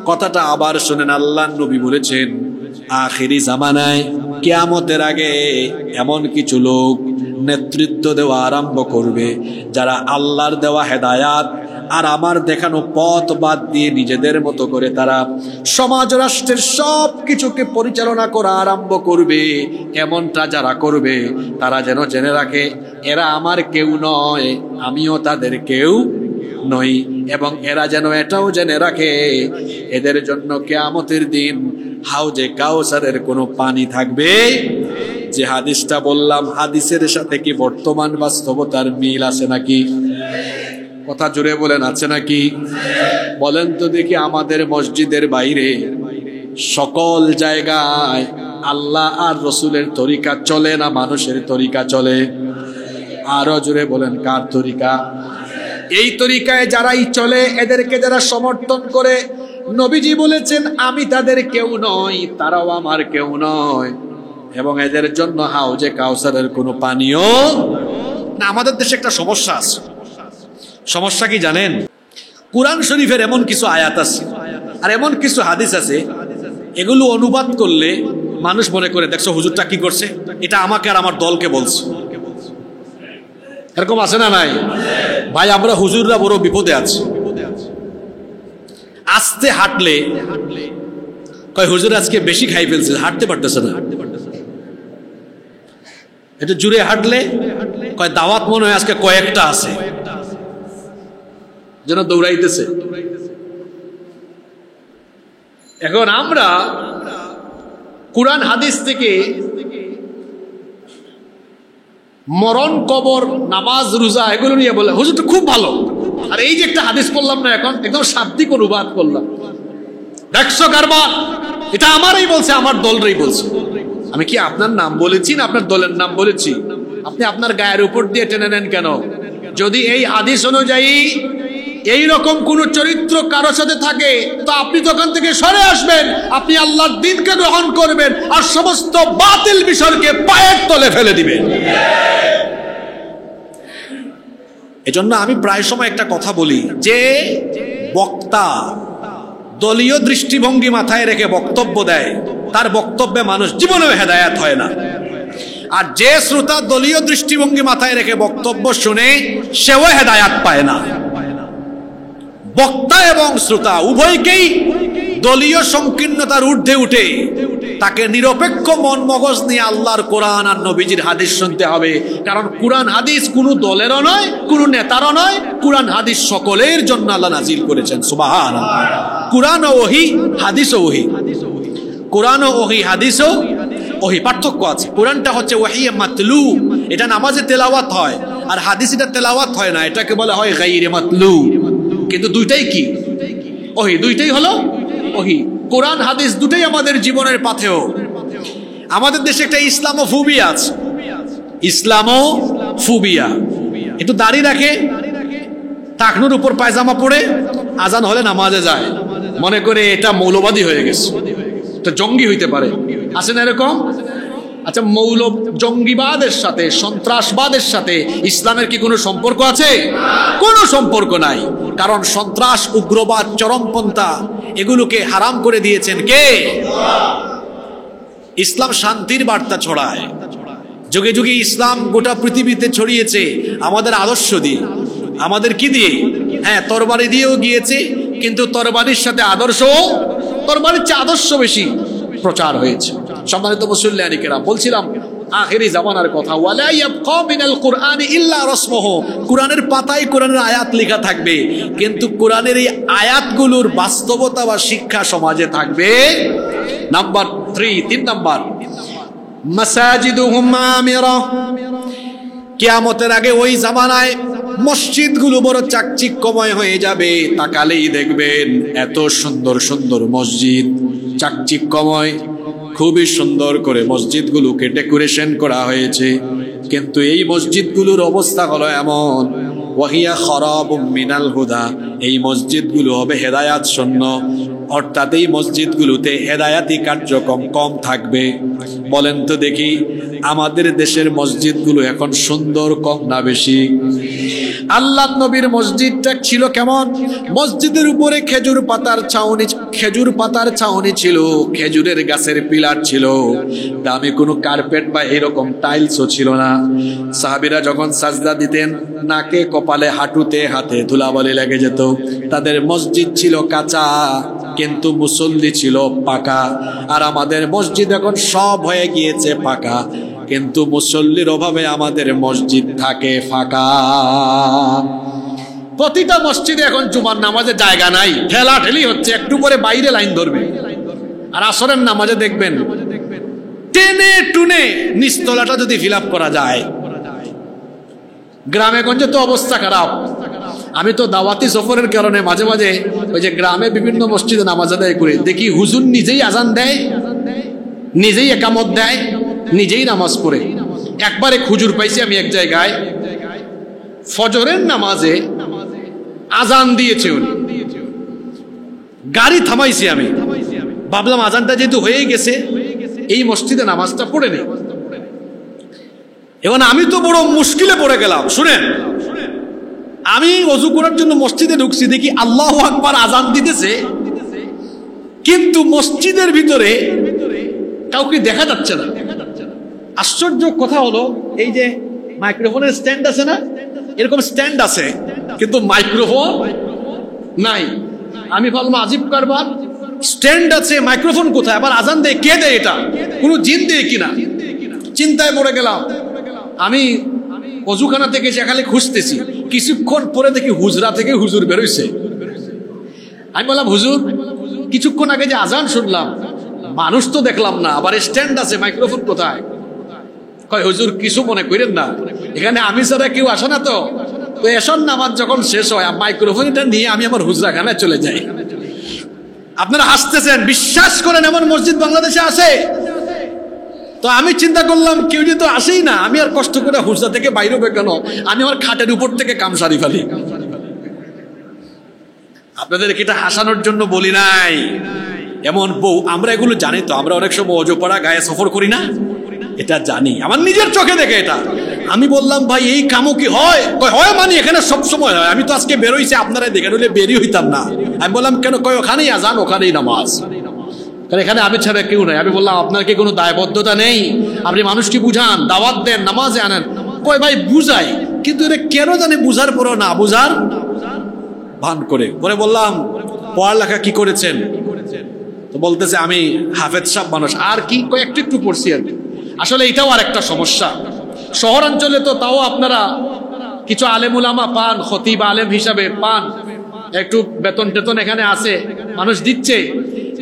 কথাটা আবার শুনেন, আল্লাহর নবী বলেছেন আখিরি জামানায় কিয়ামতের আগে এমন কিছু লোক নেতৃত্ব দেওয়া আরম্ভ করবে যারা আল্লাহর দেওয়া হেদায়াত আর আমার দেখানো পথ বাদ দিয়ে নিজেদের মতো করে তারা সমাজ রাষ্ট্রের সব কিছুকে পরিচালনা করা আরম্ভ করবে। এমনটা যারা করবে তারা যেন জেনে রাখে এরা আমার কেউ নয়, আমিও তাদের কেউ নই। এবং এরা যেন এটাও জেনে রাখে এদের জন্য কিয়ামতের দিন হাউজে কাউসারের কোনো পানি থাকবে। যে হাদিসটা বললাম, হাদিসের সাথে কি বর্তমান বাস্তবতার মিল আছে নাকি? কথা জুড়ে বলেন, আছে নাকি? বলেন তো দেখি, আমাদের মসজিদের বাইরে সকল জায়গায় আল্লাহ আর রসুলের তরিকা চলে না মানুষের তরিকা চলে? আরো জুড়ে বলেন, কার তরিকা? এই তরিকায় যারাই চলে এদেরকে যারা সমর্থন করে, নবীজি বলেছেন আমি তাদের কেউ নই, তারাও আমার কেউ নয়, এবং এদের জন্য হাউজে কাউসারের কোনো পানিও না। আমাদের দেশে একটা সমস্যা আছে। সমস্যা কি জানেন? কুরআন শরীফের এমন কিছু আয়াত আছে আর এমন কিছু হাদিস আছে, এগুলো অনুবাদ করলে মানুষ মনে করে দেখছো হুজুরটা কি করছে, এটা আমাকে আর আমার দলকে বলছে। এরকম আছে না নাই? ভাই, আমরা হুজুররা বড় বিপদে আছি। আস্তে হাঁটলে কয় হুজুর আজকে বেশি খাই ফেলছে, হাঁটতে পারতেছে না। একটু জুড়ে হাঁটলে কয় দাওয়াত মনে হয় আজকে কয়েকটা আছে, যেন দৌড়াইতেছে। এখন আমরা কুরআন হাদিস থেকে মরণ, কবর, নামাজ, রোজা এগুলো নিয়ে বলে হুজুর তো খুব ভালো, আর এই যে একটা হাদিস পড়লাম না এখন, একদম শাব্দিক অনুবাদ করলাম, দেখছো কারবার, এটা আমারই বলছে, আমার দলরাই বলছে। আমি কি আপনার নাম বলেছি না আপনার দলের নাম বলেছি? আপনি আপনার গায়ের উপর দিয়ে টেনে নেন কেন? যদি এই হাদিস অনুযায়ী এই রকম কোন চরিত্র কারো সাথে থাকে তো আপনি তখন থেকে সরে আসবেন, আপনি আল্লাহর দ্বীনকে গ্রহণ করবেন আর সমস্ত বাতিল বিষয়কে পায়ের তলে ফেলে দিবেন। এজন্য আমি প্রায় সময় একটা কথা বলি যে বক্তা দলীয় দৃষ্টিভঙ্গি মাথায় রেখে বক্তব্য দেয়, তার বক্তব্যে মানুষ জীবনেও হেদায়েত হয় না। আর যে শ্রোতা দলীয় দৃষ্টিভঙ্গি মাথায় রেখে বক্তব্য শুনে সেও হেদায়েত পায় না। বক্তা এবং শ্রোতা উভয়কেই দলীয় সংকীর্ণতার ঊর্ধ্বে উঠে তাকে নিরপেক্ষ মন মগজ নিয়ে আল্লাহর কোরআন আর নবীজির হাদিস শুনতে হবে। কারণ কোরআন হাদিস কোনো দলেরও নয়, কোনো নেতারও নয়, কোরআন হাদিস সকলের জন্য আল্লাহ নাজিল করেছেন। সুবহানাল্লাহ। কোরআন ও ওহী, হাদিস ও ওহী। কোরআন ও ওহী, হাদিস ও ওহী, পার্থক্য আছে। কোরআনটা হচ্ছে ওহী মাতলু, এটা নামাজে তেলাওয়াত হয়, আর হাদিস এটা তেলাওয়াত হয় না, এটাকে বলা হয় গায়রে মাতলু। কিন্তু দুইটাই কি? ওহী, দুইটাই হলো ওহী। কোরআন হাদিস দুটাই আমাদের জীবনের পাথেয়। আমাদের দেশে একটা ইসলামোফোবিয়া আছে, ইসলামোফোবিয়া। একটু দাড়ি রাখে, টাকনুর উপর পায়জামা পরে আজান হলে নামাজে যায়, মনে করে এটা মৌলবাদী হয়ে গেছে, তো জঙ্গি হইতে পারে। আছে না এরকম? আচ্ছা, জঙ্গিবাদের সাথে, সন্ত্রাসবাদের সাথে ইসলামের কি কোনো সম্পর্ক আছে? কোনো সম্পর্ক নাই। কারণ সন্ত্রাস, উগ্রবাদ, চরমপন্থা এগুলোকে হারাম করে দিয়েছেন কে? ইসলাম শান্তির বার্তা ছড়ায়। যুগে যুগে ইসলাম গোটা পৃথিবীতে ছড়িয়েছে আমাদের আদর্শ দিয়ে। আমাদের কি দিয়ে? হ্যাঁ, তরবারি দিয়েও গিয়েছে, কিন্তু তরবারির সাথে আদর্শ, তরবারির চেয়ে আদর্শ বেশি প্রচার হয়েছে। সম্মানিত মুসল্লিয়ানি কেরাম, বলছিলাম আখিরি জামানার কথা। ওয়ালা ইয়াবকা মিনাল কুরআনি ইল্লা রাসমুহু, কুরআনের পাতায় কোরআনের আয়াত লেখা থাকবে, কিন্তু কোরআনের এই আয়াতগুলোর বাস্তবতা বা শিক্ষা সমাজে থাকবে। নাম্বার 3 নাম্বার, মাসাজিদুহুম আমিরা। কিয়ামতের আগে ওই জামানায় মসজিদগুলো বড় চাকচিক্যময় হয়ে যাবে। তাকালেই দেখবেন এত সুন্দর সুন্দর মসজিদ, চাকচিক্যময়, খুবই সুন্দর করে মসজিদগুলোকে ডেকোরেশন করা হয়েছে, কিন্তু এই মসজিদগুলোর অবস্থা হলো এমন, ওয়াহিয়া খারাবুম মিনাল হুদা, এই মসজিদগুলো হবে হেদায়াত শূন্য। অর্থাৎ এই মসজিদগুলোতে হেদায়াতি কার্যক্রম কম থাকবে। বলেন তো দেখি, আমাদের দেশের মসজিদগুলো এখন সুন্দর কম না বেশি? আল্লাহ নবীর মসজিদটা ছিল কেমন? মসজিদের উপরে খেজুর পাতার ছাউনি ছিল, খেজুরের গাছের পিলার ছিল, দামি কোনো কার্পেট বা এরকম টাইলসও ছিল না। সাহাবীরা যখন সাজদা দিতেন, নাকে কপালে হাঁটুতে হাতে ধুলাবালি লেগে যেত। তাদের মসজিদ ছিল কাঁচা, কিন্তু মুসল্লি ছিল পাকা। আর আমাদের মসজিদ এখন সব হয়ে গিয়েছে পাকা, কিন্তু মুসল্লির অভাবে আমাদের মসজিদ থাকে ফাঁকা। প্রতিটা মসজিদে এখন জুমার নামাজে জায়গা নাই, ঠেলাঠেলি হচ্ছে, একটু করে বাইরে লাইন ধরবে। আর আসরের নামাজে দেখবেন টেনে টুনে নিচতলাটা যদি ফিল আপ করা যায়। গ্রামে গঞ্জে তো অবস্থা খারাপ। আমি তো দাওয়াতি সফরের কারণে মাঝে মাঝে ওই যে গ্রামে বিভিন্ন মসজিদে নামাজ আদায় করে দেখি, হুজুর নিজেই আজান দেয়, নিজেই একামত দেয়, নিজেই নামাজ পড়ে। একবারে হুজুর পাইছি আমি এক জায়গায়, ফজরের নামাজে আজান দিয়েছে উনি, গাড়ি থামাইছি আমি, ভাবলাম আজানটা যেহেতু হয়ে গেছে এই মসজিদে নামাজটা পড়ে নেই। এখন আমি তো বড় মুশকিলে পড়ে গেলাম। শুনেন, আমি ওযু করার জন্য মসজিদে ঢুকছি, দেখি আল্লাহু আকবার আজান দিতেছে, কিন্তু মসজিদের ভিতরে কাউকে দেখা যাচ্ছে না। আশ্চর্য কথা হলো, এই যে মাইক্রোফোনের স্ট্যান্ড আছে না, এরকম স্ট্যান্ড আছে কিন্তু মাইক্রোফোন নাই। আমি ভাবলাম আজীব কারবার, স্ট্যান্ড আছে মাইক্রোফোন কোথায়, আবার আজান দেয় কে দেয়, এটা কোনো জিন দেয় কিনা, চিন্তায় পড়ে গেলাম। আমি অজুখানা থেকে সেখানে খুঁজতেছি, কিছুক্ষণ পরে দেখি হুজরা থেকে হুজুর বেরোইছে। আমি বললাম, হুজুর কিছুক্ষণ আগে যে আজান শুনলাম, মানুষ তো দেখলাম না, আবার স্ট্যান্ড আছে, মাইক্রোফোন কোথায়? কয়, হুজুর কিছু মনে করেন না, এখানে আমি ছাড়া কেউ আসে না, তো এসন নামাজ যখন শেষ হয় মাইক্রোফোনটা নিয়ে আমি আমার হুজরাখানায় চলে যাই। আপনারা হাসতেছেন, বিশ্বাস করেন এমন মসজিদ বাংলাদেশে আছে। তো আমি চিন্তা করলাম কেউ যেহেতু আসেই না, আমি আর কষ্ট করে হুজরা থেকে বাইরে হবে কেন, আমি আমার খাটের উপর থেকে কাম সারি ফেলি। আপনাদের এটা হাসানোর জন্য বলি নাই। এমন বউ, আমরা এগুলো জানি তো, আমরা অনেক সময় অজপাড়া গায়ে সফর করি না, এটা জানি, আমার নিজের চোখে দেখে এটা। আমি বললাম, ভাই এই কামও কি হয়? হয় মানে এখানে সব সময় হয়, আমি তো আজকে বেরোইছি, আপনারা দেখে নইলে বেরিয়ে হইতাম না। আমি বললাম, কেন? কয় ওখানেই আজান, ওখানেই নামাজ, কারণ এখানে আমি ছাড়া কেউ নাই। আমি বললাম, আপনার কি কোনো দায়বদ্ধতা নেই? আপনি মানুষকে বুঝান, দাওয়াত দেন, নামাজে আনেন। কয়, ভাই বুঝাই, কিন্তু এটা কেন জানি বুঝার পরও না বুঝার ভান করে। পরে বললাম, পড়ালেখা কি করেছেন? তো বলতেছে, আমি হাফেজ সাহেব মানুষ, আর কি একটু একটু পড়ছি আর কি। আসলে এটাও আর একটা সমস্যা, শহরাঞ্চলে তো তাও আপনারা কিছু আলেম উলামা পান, খতিব আলেম হিসাবে পান, একটু বেতন টেতন এখানে আছে, মানুষ দিচ্ছে।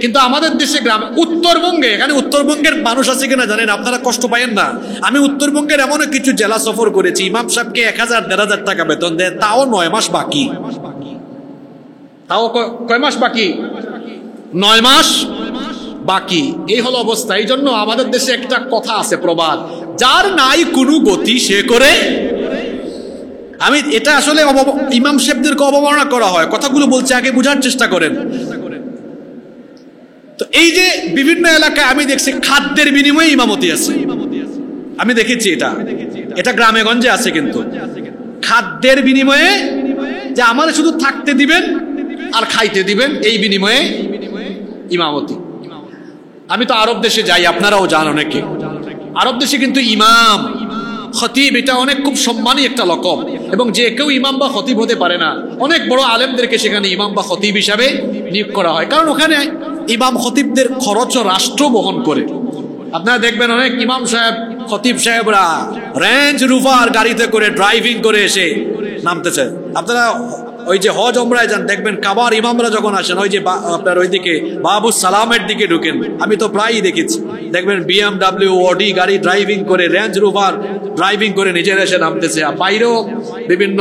কিন্তু আমাদের দেশে গ্রামে, উত্তরবঙ্গে, এখানে উত্তরবঙ্গের মানুষ আছে কিনা জানেন, আপনারা কষ্ট পাইেন না। আমি উত্তরবঙ্গের এমন কিছু জেলা সফর করেছি, ইমাম সাহেবকে 1000-1500 টাকা বেতন দেয়, তাও 9 মাস বাকি। তাও কয় মাস বাকি? 9 মাস বাকি। এই হলো অবস্থা। এই জন্য আমাদের দেশে একটা কথা আছে, প্রবাদ, যার নাই কোনো গতি সে করে। আমি এটা আসলে ইমাম সাহেবদেরকে অবমাননা করা হয়, কথাগুলো বলছে, আগে বোঝার চেষ্টা করেন। তো এই যে বিভিন্ন এলাকায় আমি দেখছি খাদ্যের বিনিময়ে ইমামতি আছে, আমি দেখেছি এটা গ্রামে গঞ্জে আছে, কিন্তু খাদ্যের বিনিময়ে, যে আমার শুধু থাকতে দিবেন আর খাইতে দিবেন, এই বিনিময়ে ইমামতি। আমি তো আরব দেশে যাই, আপনারাও যান অনেকে, আরব দেশে কিন্তু ইমাম খতিব এটা অনেক খুব সম্মানী একটা লকব, এবং যে কেউ ইমাম বা খতিব হতে পারে না। অনেক বড় আলেমদেরকে সেখানে ইমাম বা খতিব হিসাবে নিয়োগ করা হয়, কারণ ওখানে ইমাম খতিবদের খরচও রাষ্ট্র বহন করে। আপনারা দেখবেন অনেক ইমাম সাহেব, খতিব সাহেবরা রেঞ্জ রোভার গাড়িতে করে ড্রাইভিং করে এসে নামতেছে। আপনারা ওই যে হজ ওমরায় যান, দেখবেন কাবার ইমামরা যখন আসেন, ওই যে আপনার ওইদিকে বাবু সালামের দিকে ঢুকেন, আমি তো প্রায়ই দেখেছি, দেখবেন BMW অডি গাড়ি ড্রাইভিং করে, রেঞ্জ রোভার ড্রাইভিং করে নিজের এসে নামতেছে। আর বাইরেও বিভিন্ন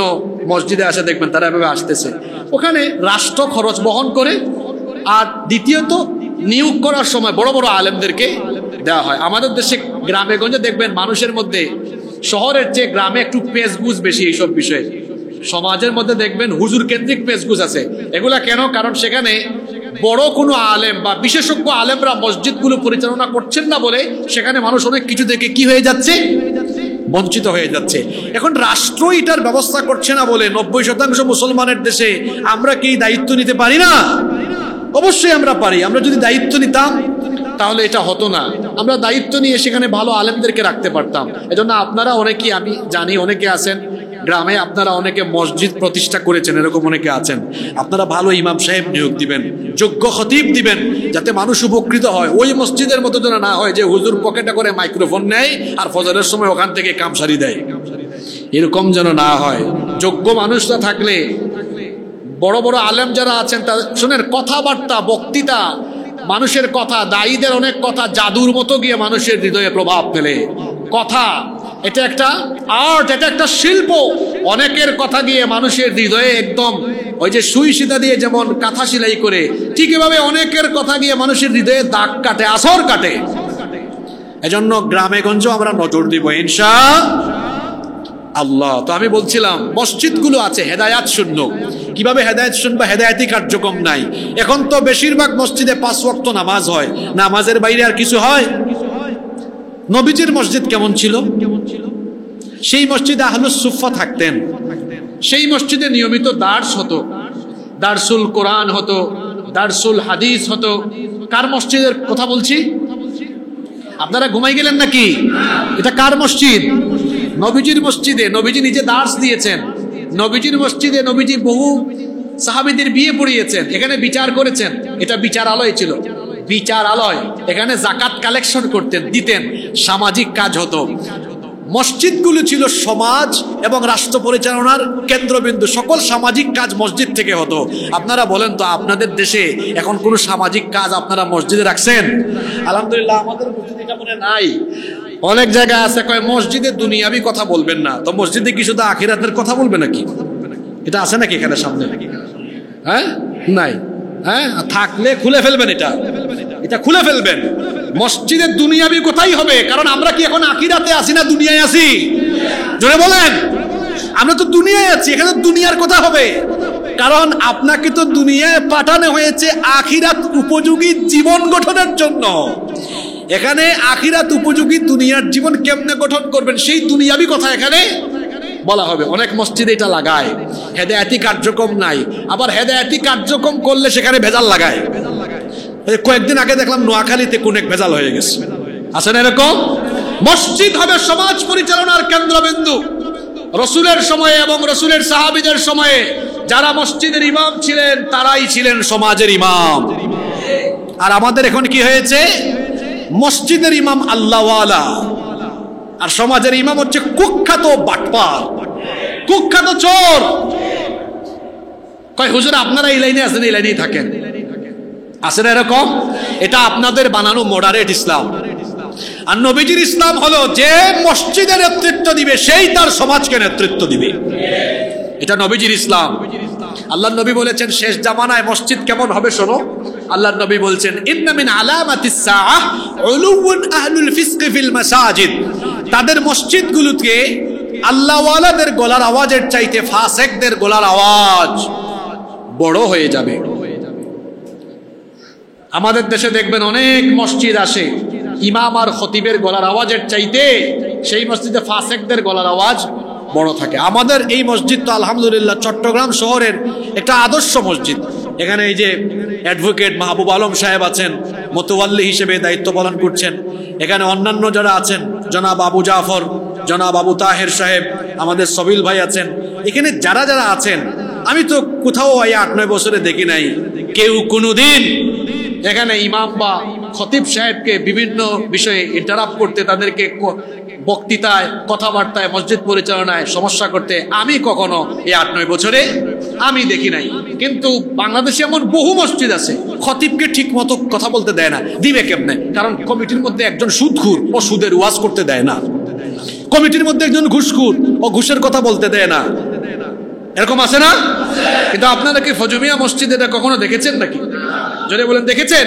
মসজিদে আসে, দেখবেন তারা এভাবে আসতেছে। ওখানে রাষ্ট্র খরচ বহন করে। আর দ্বিতীয়ত, নিয়োগ করার সময় বড় বড় আলেমদেরকে দেওয়া হয়। আমাদের দেশে গ্রামে গঞ্জে দেখবেন মানুষের মধ্যে শহরের চেয়ে গ্রামে একটু পেশগুজ বেশি এইসব বিষয়ে। সমাজের মধ্যে দেখবেন হুজুর কেন্দ্রিক পেশগুজ আছে। এগুলা কেন? কারণ সেখানে বড় কোনো আলেম বা বিশেষজ্ঞ আলেমরা মসজিদগুলো পরিচালনা করছেন না বলে সেখানে মানুষ অনেক কিছু থেকে কি হয়ে যাচ্ছে, বঞ্চিত হয়ে যাচ্ছে। এখন রাষ্ট্র এটার ব্যবস্থা করছে না বলে 90% মুসলমানের দেশে আমরা কি দায়িত্ব নিতে পারি না? অবশ্যই আমরা পারি। আমরা যদি দায়িত্ব নিতাম তাহলে এটা হতো না। আমরা দায়িত্ব নিয়ে সেখানে ভালো আলেমদেরকে রাখতে পারতাম। এজন্য আপনারা অনেকেই, আমি জানি অনেকে আছেন গ্রামে, আপনারা অনেকে মসজিদ প্রতিষ্ঠা করেছেন, এরকম অনেকে আছেন। আপনারা ভালো ইমাম সাহেব নিয়োগ দিবেন, যোগ্য খতিব দিবেন, যাতে মানুষ উপকৃত হয়। ওই মসজিদের মতো যেন না হয় যে হুজুর পকেটে করে মাইক্রোফোন নেয় আর ফজরের সময় ওখান থেকে কামসারি দেয়, এরকম যেন না হয়। যোগ্য মানুষরা থাকলে, বড় বড় আলেম যারা আছেন তাদের শুনেন কথাবার্তা, বক্তৃতা, মানুষের কথা, দায়ীদের অনেক কথা জাদুর মতো গিয়ে মানুষের হৃদয়ে প্রভাব ফেলে। কথা এটা একটা আর্ট, এটা একটা শিল্প। অনেকের কথা গিয়ে মানুষের হৃদয়ে একদম ওই যে সুই সিধা দিয়ে যেমন কাঁথা সেলাই করে, ঠিক এভাবে অনেকের কথা গিয়ে মানুষের হৃদয়ে দাগ কাটে, আসর কাটে। এজন্য গ্রামে গঞ্জে আমরা নজর দিব ইনশাআল্লাহ। তো আমি বলছিলাম মসজিদগুলো আছে হেদায়াত শূন্য। কিভাবে হেদায়েত শুনবা? হেদায়েতি কার্যক্রম নাই। এখন তো বেশিরভাগ মসজিদে 5 ওয়াক্ত নামাজ হয়, নামাজের বাইরে আর কিছু হয়? নবীজির মসজিদ কেমন ছিল? সেই মসজিদে আহলুস সুফফা থাকতেন, সেই মসজিদে নিয়মিত দার্স হতো, দার্সুল কোরআন হতো, দার্সুল হাদিস হতো। কার মসজিদের কথা বলছি? আপনারা ঘুমাই গেলেন নাকি? এটা কার মসজিদ? নবীজির মসজিদে। নবীজি নিজে দার্স দিয়েছেন। নবীজির মসজিদে নবীজি বহু সাহাবীদের বিয়ে পড়িয়েছেন, এখানে বিচার করেছেন। এটা বিচারালয় ছিল, বিচারালয়। এখানে যাকাত কালেকশন করতেন, দিতেন, সামাজিক কাজ হতো। মসজিদগুলো ছিল সমাজ এবং রাষ্ট্র পরিচালনার কেন্দ্রবিন্দু। সকল সামাজিক কাজ মসজিদ থেকে হতো। আপনারা বলেন তো আপনাদের দেশে এখন কোনো সামাজিক কাজ আপনারা মসজিদে রাখছেন? আলহামদুলিল্লাহ আমাদের মসজিদে এটা মনে নাই। অনেক জায়গায় আছে কয় মসজিদে দুনিয়াবি কথা বলবেন না, তো মসজিদে কি শুধু আখিরাতের কথা বলবে নাকি? এটা আছে নাকি এখানে সামনে? হ্যাঁ, নাই। হ্যাঁ, থাকলে খুলে ফেলবেন, এটা খুলে ফেলবেন। মসজিদের দুনিয়াবি কোথায় হবে? কারণ আমরা কি এখন আখিরাতে আছি না দুনিয়ায় আছি? জোরে বলেন। আমরা তো দুনিয়ায় আছি, এখানে দুনিয়ার কথা হবে। কারণ আপনাকে তো দুনিয়ায় পাঠানো হয়েছে আখিরাত উপযোগী জীবন গঠনের জন্য। এখানে আখিরাত উপযোগী দুনিয়ার জীবন কেমনে গঠন করবেন সেই দুনিয়াবি কথা এখানে বলা হবে। অনেক মসজিদে এটা লাগায়, হেদায়েতি কার্যক্রম নাই। আবার হেদায়েতি কার্যক্রম করলে সেখানে ভেজাল লাগায়। কয়েকদিন আগে দেখলাম নোয়াখালীতে কোন এক ভেজাল হয়ে গেছে। আছেন এরকম? মসজিদ হবে সমাজ পরিচালনার কেন্দ্রবিন্দু। রসুলের সময়ে এবং রসুলের সাহাবীদের সময়ে যারা মসজিদের ইমাম ছিলেন তারাই ছিলেন সমাজের ইমাম। আর আমাদের এখন কি হয়েছে? মসজিদের ইমাম আল্লাহওয়ালা আর সমাজের ইমাম হচ্ছে কুখ্যাত বাটপার, কুখ্যাত চোর। কয় হুজুর আপনারা এই লাইনে আছেন, এই লাইনেই থাকেন। আছেন এরকম? এটা আপনাদের বানানো মডারেট ইসলাম। আর নবীজির ইসলাম হলো যে মসজিদের নেতৃত্ব দিবে সেই তার সমাজকে নেতৃত্ব দিবে। এটা নবীজির ইসলাম। আল্লাহর নবী বলেছেন শেষ জামানায় মসজিদ কেমন হবে শোনো। আল্লাহর নবী বলছেন ইন্না মিন আলামাতিস সাআহ উলুউন আহলুল ফিসক ফিল মাসাজিদ। তাদের মসজিদগুলোতে আল্লাহওয়ালাদের গলার আওয়াজের চাইতে ফাসিকদের গলার আওয়াজ বড় হয়ে যাবে। আমাদের দেশে দেখবেন অনেক মসজিদ আসে, ইমাম আর খতিবের গলার আওয়াজের চাইতে সেই মসজিদে ফাসিকদের গলার আওয়াজ বড় থাকে। আমাদের এই মসজিদ তো আলহামদুলিল্লাহ চট্টগ্রাম শহরের একটা আদর্শ মসজিদ। এখানে এই যে অ্যাডভোকেট মাহবুব আলম সাহেব আছেন, মোতাওয়াল্লি হিসেবে দায়িত্ব পালন করছেন। এখানে অন্যান্য যারা আছেন, জনাব আবু জাফর, জনাব আবু তাহের সাহেব, আমাদের সবিল ভাই আছেন। এখানে যারা যারা আছেন আমি তো কোথাও 8-9 বছরে দেখি নাই কেউ কোনোদিন এখানে ইমাম বা খতিব সাহেবকে বিভিন্ন বিষয়ে ইন্টারাপ্ট করতে, তাদেরকে বক্তৃতায়, কথাবার্তায়, মসজিদ পরিচালনায় সমস্যা করতে আমি কখনো এই 8-9 বছরে আমি দেখি নাই। কিন্তু বাংলাদেশে এমন বহু মসজিদ আছে খতিবকে ঠিক মতো কথা বলতে দেয় না। দিবে কেমনে? কারণ কমিটির মধ্যে একজন সুদখোর, ও সুদের ওয়াজ করতে দেয় না। কমিটির মধ্যে একজন ঘুষখোর, ও ঘুষের কথা বলতে দেয় না। এরকম আছে না? কিন্তু আপনারা কি ফজুমিয়া মসজিদ এটা কখনো দেখেছেন নাকি? যদি বলেন দেখেছেন,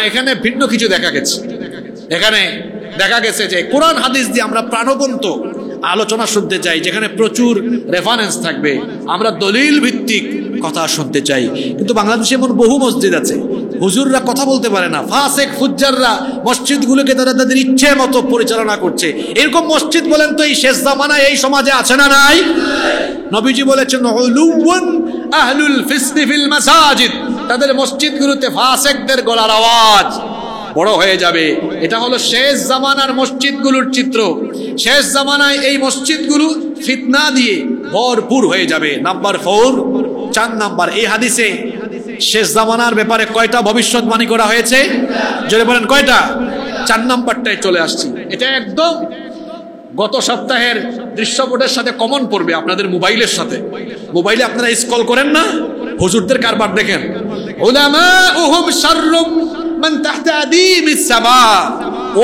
এখানে ভিন্ন কিছু দেখা গেছে। এখানে দেখা গেছে যে কোরআন হাদিস দিয়ে আমরা প্রাণবন্ত, আলোচনা শুনতে চাই, যেখানে প্রচুর রেফারেন্স থাকবে, আমরা দলিল ভিত্তিক কথা শুনতে চাই। কিন্তু বাংলাদেশে এমন বহু মসজিদ আছে, হুজুররা কথা বলতে পারে না, ফাসেক ফুজ্জাররা মসজিদগুলোকে তারা তাদের ইচ্ছে মতো পরিচালনা করছে। এরকম মসজিদ বলেন তো এই শেষ জামানায় এই সমাজে আছে না নাই? নবীজি বলেছেন উলুওয়ান আহলুল ফিসকি ফিল মাসাজিদ, তাদের মসজিদগুলোতে ফাসেকদের গলার আওয়াজ বড় হয়ে যাবে। এটা হলো শেষ জামানার মসজিদগুলোর চিত্র। শেষ জামানায় এই মসজিদগুলো ফিতনা দিয়ে ভরপুর হয়ে যাবে। নাম্বার 4, 4 নাম্বার, এই হাদিসে শেষ জামানার ব্যাপারে কয়টা ভবিষ্যৎবাণী করা হয়েছে? জোরে বলেন কয়টা? 4 নাম্বারটাই চলে আসছি। এটা একদম গত সপ্তাহের দৃশ্যপটের সাথে কমন পড়বে আপনাদের মোবাইলের সাথে। মোবাইলে আপনারা স্ক্রল করেন না, হুজুরদের কারবার দেখেন, উলামাউহুম শাররুম মান তাহতা আদিমিস সামা।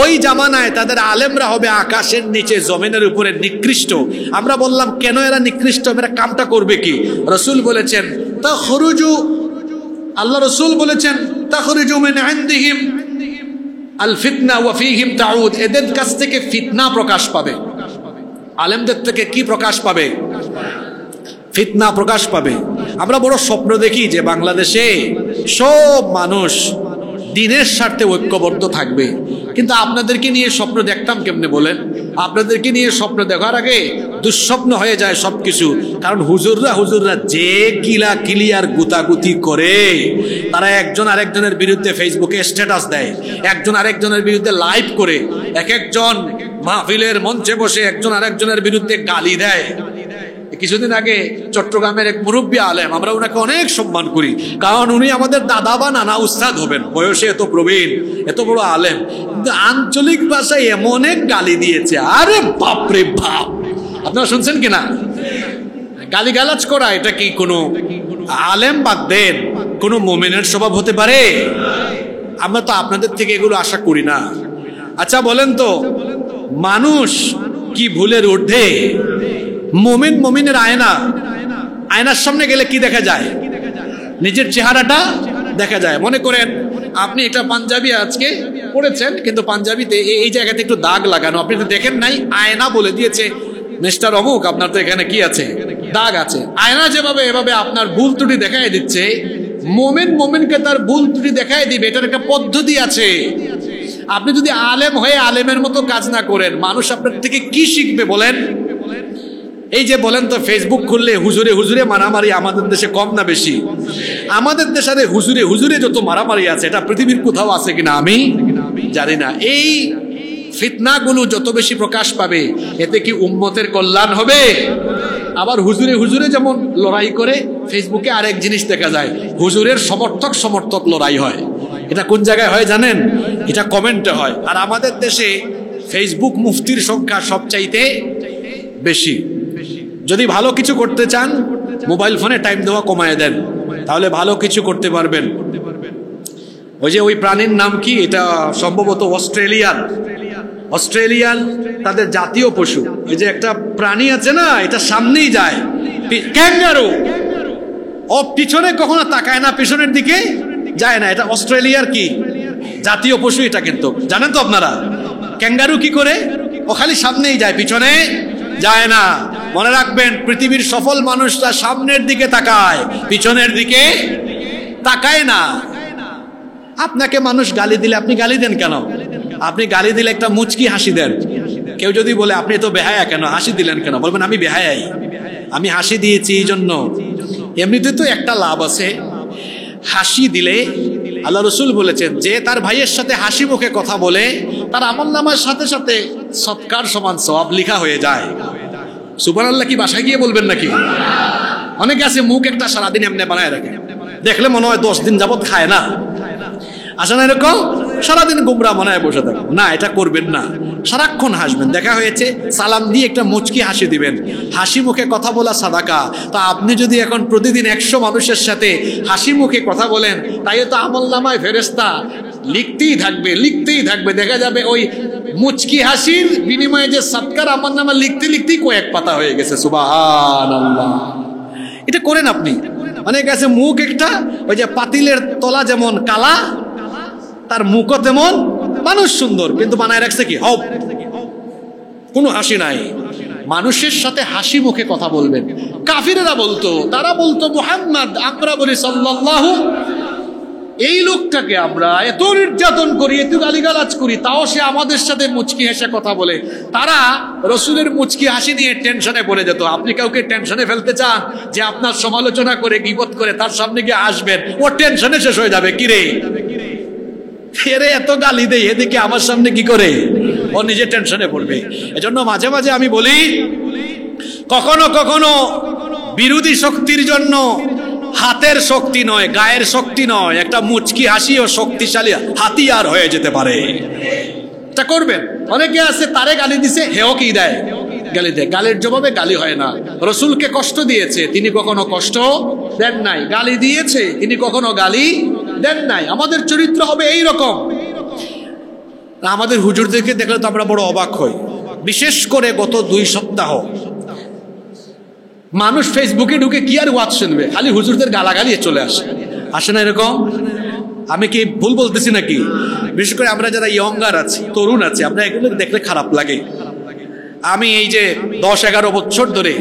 ওই জামানায় তাদের আলেমরা হবে আকাশের নিচে জমিনের উপরে নিকৃষ্ট। আমরা বললাম কেন এরা নিকৃষ্ট, এরা কামটা করবে কি? রাসূল বলেছেন তাখরুজু, আল্লাহ রাসূল বলেছেন তাখরুজু মিন ইনদিহিম আল ফিতনা ওয়া ফীহিম তাউদ, এদের কাছ থেকে ফিতনা প্রকাশ পাবে। আলেমদের থেকে কি প্রকাশ পাবে? ফিতনা প্রকাশ পাবে। আমরা বড় স্বপ্ন দেখি যে বাংলাদেশে সব মানুষ দিনের স্বার্থে ঐক্যবদ্ধ থাকবে, কিন্তু আপনাদেরকে নিয়ে স্বপ্ন দেখতাম কেমনে বলেন? আপনাদেরকে নিয়ে স্বপ্ন দেখার আগে দুঃস্বপ্ন হয়ে যায় সবকিছু। কারণ হুজুররা যে কিলা কিলিয়ার গুতাগুতি করে, তারা একজন আরেকজনের বিরুদ্ধে ফেসবুকে স্ট্যাটাস দেয়, একজন আরেকজনের বিরুদ্ধে লাইভ করে, এক একজন মাহফিলের মঞ্চে বসে একজন আরেকজনের বিরুদ্ধে গালি দেয়। কিছুদিন আগে চট্টগ্রামের এক মুরব্বী আলেম, আমরা ওনাকে অনেক সম্মান করি, কারণ উনি আমাদের দাদা বা নানা উস্তাদ হবেন, বয়সে এত প্রবীণ, এত বড় আলেম, কিন্তু আঞ্চলিক ভাষায় এমন এক গালি দিয়েছে, আরে বাপরে বাপ! আপনারা শুনছেন কিনা? গালিগালাজ করা এটা কি কোনো আলেম বাদ দেন, কোনো মুমিনের স্বভাব হতে পারে? আমরা তো আপনাদের থেকে এগুলো আশা করি না। আচ্ছা বলেন তো, মানুষ কি ভুলের ঊর্ধ্বে? মুমিনের আয়না, আয়নার সামনে গেলে কি দেখা যায়? নিজের চেহারাটা দেখা যায়। মনে করেন আপনি এটা পাঞ্জাবি আজকে পড়েছেন, কিন্তু পাঞ্জাবিতে এই জায়গাতে একটু দাগ লাগানো, আপনি তো দেখেন নাই, আয়না বলে দিয়েছে মিস্টার অমুক আপনার তো এখানে কি আছে? দাগ আছে। আয়না যেভাবে এভাবে আপনার ভুল ত্রুটি দেখায় দিচ্ছে, মুমিনকে তার ভুল ত্রুটি দেখায় দিবে, এটার একটা পদ্ধতি আছে। আপনি যদি আলেম হয়ে আলেমের মতো কাজ না করেন, মানুষ আপনার থেকে কি শিখবে বলেন? এই যে বলেন তো, ফেসবুক খুললে হুজুরে মারামারি আমাদের দেশে কম না বেশি? আমাদের দেশে হুজুরে যত মারামারি আছে, এটা পৃথিবীর কোথাও আছে কিনা আমি জানি না। এই ফিতনাগুলো যত বেশি প্রকাশ পাবে, এতে কি উম্মতের কল্যাণ হবে? আবার হুজুরে যেমন লড়াই করে, ফেসবুকে আরেক জিনিস দেখা যায়, হুজুরের সমর্থক লড়াই হয়। এটা কোন জায়গায় হয় জানেন? এটা কমেন্টে হয়। আর আমাদের দেশে ফেসবুক মুফতির সংখ্যা সবচাইতে বেশি। যদি ভালো কিছু করতে চান, মোবাইল ফোনে টাইম দেওয়া কমায় দেন, তাহলে ভালো কিছু করতে পারবেন। ওই প্রাণীর নাম কি? এটা সম্ভবত অস্ট্রেলিয়ান তাদের জাতীয় পশু। এই যে একটা প্রাণী আছে না, এটা সামনেই যায়, ক্যাঙ্গারু। ও পিছনে কখনো তাকায় না, পিছনের দিকে যায় না। এটা অস্ট্রেলিয়ার কি জাতীয় পশু এটা, কিন্তু জানেন তো আপনারা ক্যাঙ্গারু কি করে? ও খালি সামনেই যায়, পিছনে যায় না। মনে রাখবেন, পৃথিবীর সফল মানুষরা সামনের দিকে তাকায়, পিছনের দিকে তাকায় না। আপনাকে মানুষ গালি দিলে আপনি গালি দেন কেন? আপনি গালি দিলে একটা মুচকি হাসি দেন। কেউ যদি বলে আপনি তো বেহায়া কেন, হাসি দিলেন কেন? বলবেন আমি বেহায়াই, আমি হাসি দিয়েছি এই জন্য। এমনিতে তো একটা লাভ আছে, হাসি দিলে আল্লাহ রসুল বলেছেন যে তার ভাইয়ের সাথে হাসি মুখে কথা বলে, তার আমলনামার সাথে সাথে সৎকার সমান সওয়াব লেখা হয়ে যায়। সুবহানাল্লাহ কি বাসায় গিয়ে বলবেন নাকি? অনেকে আছে মুখ একটা সারাদিন এমনি বানায় রাখে, দেখলে মনে হয় 10 দিন যাবত খায় না। আসে না এরকম? সারাদিন গুমরা মনে হয় বসে থাকে। না, এটা করবেন না। সারাক্ষণ হাসবেন। দেখা হয়েছে, সালাম দিয়ে একটা মুচকি হাসি দিবেন। হাসি মুখে কথা বলা সাদাকা। তা আপনি যদি এখন প্রতিদিন 100 মানুষের সাথে হাসি মুখে কথা বলেন, তাই তো আমলনামায় ফেরেশতা লিখতেই থাকবে। দেখা যাবে ওই মুচকি হাসির বিনিময়ে যে সৎকার আমলনামা লিখতেই কয়েক পাতা হয়ে গেছে। সুবহানাল্লাহ। এটা করেন আপনি। অনেক আছে মুখ একটা, ওই যে পাতিলের তলা যেমন কালা, তার মুখও তেমন, মানুষ সুন্দর কিন্তু বানায় রাখছে কি, হব, কোনো হাসি নাই। মানুষের সাথে হাসি মুখে কথা বলবেন। কাফিরেরা বলতো, তারা বলতো মুহাম্মদ, আমরা বলি সাল্লাল্লাহু, এই লোকটাকে আমরা এত নির্যাতন করি, এত গালিগালাজ করি, তাও সে আমাদের সাথে মুচকি হেসে কথা বলে। তারা রসুলের মুচকি হাসি নিয়ে টেনশনে পড়ে যেত। আপনি কাউকে টেনশনে ফেলতে চান যে আপনার সমালোচনা করে গীবত করে তার সামনে গিয়ে আসবেন, ও টেনশনে শেষ হয়ে যাবে। কিরে এরে এত গালি দেয়, এদিকে আমার সামনে কি করে, ও নিজে টেনশনে পড়বে। এজন্য মাঝে মাঝে আমি বলি, কখনো কখনো বিরোধী শক্তির জন্য হাতের শক্তি নয়, গায়ের শক্তি নয়, একটা মুচকি হাসিও শক্তিশালী হাতিয়ার হয়ে যেতে পারে। এটা করবেন। অনেকে আছে তারে গালি দিছে, হেও কি দেয়, গালি দেয়। গালির জবাবে গালি হয় না। রসুলকে কষ্ট দিয়েছে, তিনি কখনো কষ্ট দেন নাই। গালি দিয়েছে, তিনি কখনো গালি দেন নাই। আমাদের চরিত্র হবে এই রকম। আমাদের হুজুরদেরকে দেখলে তো আমরা বড় অবাক হই। বিশেষ করে গত 2 সপ্তাহ মানুষ ফেসবুকে ঢুকে কি আর ওয়াজ শুনবে, খালি হুজুরদের গালাগালি চলে আসে না এরকম? আমি কি ভুল বলতেছি নাকি? বিশেষ করে আমরা যারা ইয়ঙ্গার আছি, তরুণ আছি, আমরা এগুলো দেখলে খারাপ লাগে। আমি এই যে 10-11 বছর ধরে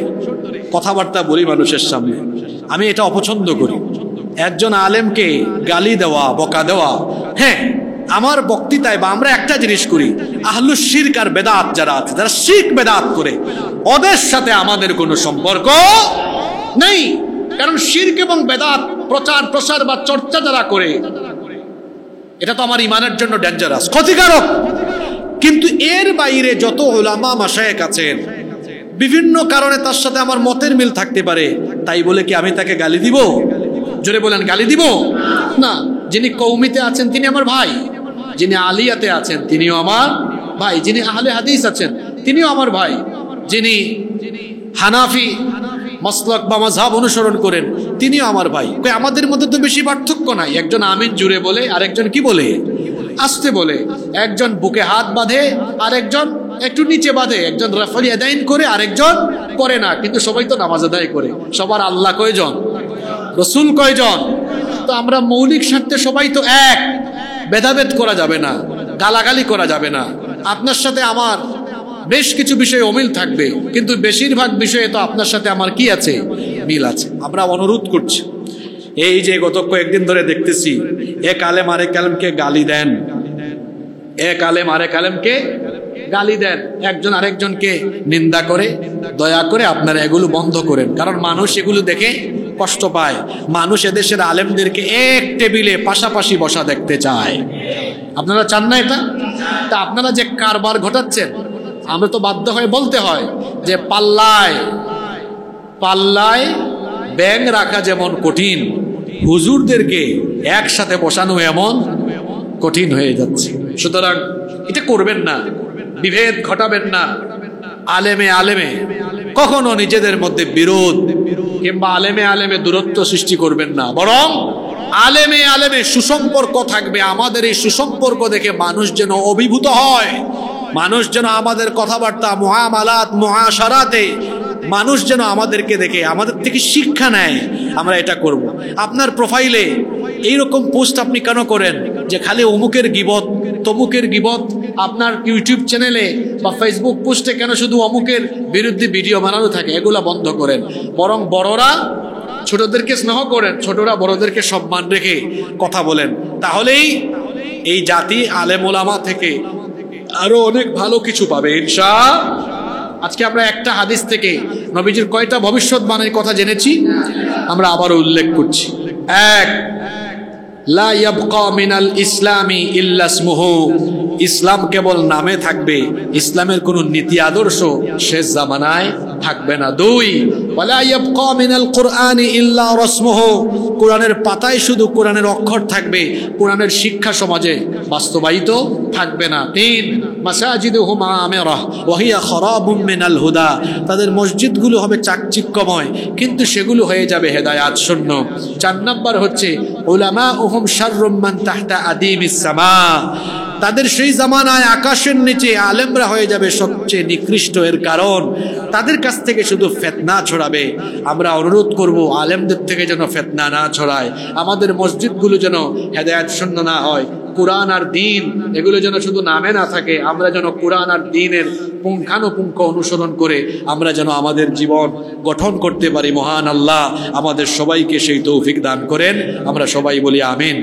কথাবার্তা বলি মানুষের সামনে, আমি এটা অপছন্দ করি। একজন আলেমকে গালি দেওয়া, বকা দেওয়া, হ্যাঁ আমার বক্তৃতায় বা আমরা একটা জিনিস করি, আহলুস শিরক আর বেদাত যারা আছে, যারা শিরক বেদাত করে, ওদের সাথে আমাদের কোনো সম্পর্ক নেই। কারণ শিরক এবং বেদাত প্রচার প্রসার বা চর্চা যারা করে, এটা তো আমার ইমানের জন্য ডেঞ্জারাস, ক্ষতিকারক। কিন্তু এর বাইরে যত উলামা মাশায়েখ আছেন, বিভিন্ন কারণে তার সাথে আমার মতের মিল থাকতে পারে, তাই বলে কি আমি তাকে গালি দিব? জোরে বলেন, গালি দিব না। যিনি কওমিতে আছেন তিনি আমার ভাই, যিনি আলিয়াতে আছেন তিনিও আমার ভাই, যিনি আহলে হাদিস আছেন তিনিও আমার ভাই, যিনি হানাফি মাসলাক বা মাযহাব অনুসরণ করেন তিনিও আমার ভাই। আমাদের মধ্যে তো বেশি পার্থক্য নাই। একজন আমিন জুড়ে বলে, আরেকজন কি বলে, আস্তে বলে। একজন বুকে হাত বাঁধে, আরেকজন একটু নিচে বাঁধে। একজন রাফল ইয়াদাইন করে, আরেকজন করে না। কিন্তু সবাই তো নামাজ আদায় করে। সবার আল্লাহ কয়জন, রসুল কয়জন? তো আমরা মৌলিক স্বার্থে সবাই তো এক, ভেদাভেদ করা যাবে না, গালাগালি করা যাবে না। আপনার সাথে আমার বেশ কিছু বিষয়ে অমিল থাকবে, কিন্তু বেশিরভাগ বিষয়ে তো আপনার সাথে আমার কি আছে, মিল আছে। আমরা অনুরোধ করছি, এই যে গত কয়েকদিন ধরে দেখতেছি এক আলেম আরেক আলেমকে গালি দেন, এক আলেম আরেক আলেমকে গালি দেন, একজন আরেকজনকে নিন্দা করে, দয়া করে আপনারা এগুলো বন্ধ করেন। কারণ মানুষ এগুলো দেখে কষ্ট পায়। মানুষ এদেশের আলেমদেরকে এক টেবিলে পাশাপাশি বসা দেখতে চায়। আপনারা চান না এটা? তা আপনারা যে কারবার ঘটাচ্ছেন, আমরা তো বাধ্য হয়ে বলতে হয় যে পাল্লায় পাল্লায় ব্যাঙ রাখা যেমন কঠিন, হুজুরদেরকে একসাথে বসানো এমন কঠিন হয়ে যাচ্ছে। সুতরাং এটা করবেন না, বিভেদ ঘটাবেন না। আলেমে আলেমে কখনো নিজেদের মধ্যে বিরোধ কিংবা আলেমে আলেমে দূরত্ব সৃষ্টি করবেন না, বরং আলেমে আলেমে সুসম্পর্ক থাকবে। আমাদের এই সুসম্পর্ক দেখে মানুষ যেন অভিভূত হয়, মানুষ যেন আমাদের কথাবার্তা, মুআমালাত, মুআশারাতে মানুষ যেন আমাদেরকে দেখে আমাদের থেকে শিক্ষা নেয়। আমরা এটা করব। আপনার প্রোফাইলে এইরকম পোস্ট আপনি কেন করেন যে খালি অমুকের গীবত, তমুকের গীবত? আপনার ইউটিউব চ্যানেলে বা ফেসবুক পোস্টে কেন শুধু অমুকের বিরুদ্ধে ভিডিও বানানো থাকে? এগুলা বন্ধ করেন। বরং বড়রা ছোটদেরকে স্নেহ করেন, ছোটরা বড়দেরকে সম্মান রেখে কথা বলেন। তাহলেই এই জাতি আলেম ওলামা থেকে আরো অনেক ভালো কিছু পাবে ইনশাআল্লাহ। আজকে আমরা একটা হাদিস থেকে নবীজির কয়টা ভবিষ্যৎবাণীর কথা জেনেছি, আমরা আবারও উল্লেখ করছি। এক, লা ইয়াবকা মিনাল ইসলামি ইল্লা ইসমুহু, ইসলাম কেবল নামে থাকবে, ইসলামের কোনো নীতি আদর্শ শেষ জামানায় থাকবে না। দুই, ওয়ালা ইয়াবকা মিনাল কুরআনি ইল্লা রাসমুহু, কোরআনের পাতায় শুধু কোরআনের অক্ষর থাকবে, কোরআনের শিক্ষা সমাজে বাস্তবায়িত থাকবে না। তিন, মাসাজিদুহুম আমিরাহ ওয়া হিয়া খারাবুম মিনাল হুদা, তাদের মসজিদগুলো হবে চাকচিক্যময় কিন্তু সেগুলো হয়ে যাবে হেদায়াত শূন্য। চার নম্বর হচ্ছে উলামাউহুম শাররুম মান তাহতা আদিমিস সামা, তাদের সেই জামানায় আকাশের নিচে আলেমরা হয়ে যাবে সবচেয়ে নিকৃষ্ট। এর কারণ তাদের কাছ থেকে শুধু ফিতনা ছড়াবে। আমরা অনুরোধ করব আলেমদের থেকে যেন ফিতনা না ছড়ায়, আমাদের মসজিদগুলো যেন হেদায়েত শূন্য না হয়। কোরআন আর দ্বীন এগুলো যেন শুধু নামে না থাকে, আমরা যেন কোরআন আর দ্বীনের পুঙ্খানুপুঙ্খ অনুসরণ করে আমরা যেন আমাদের জীবন গঠন করতে পারি। মহান আল্লাহ আমাদের সবাইকে সেই তৌফিক দান করেন। আমরা সবাই বলি আমিন।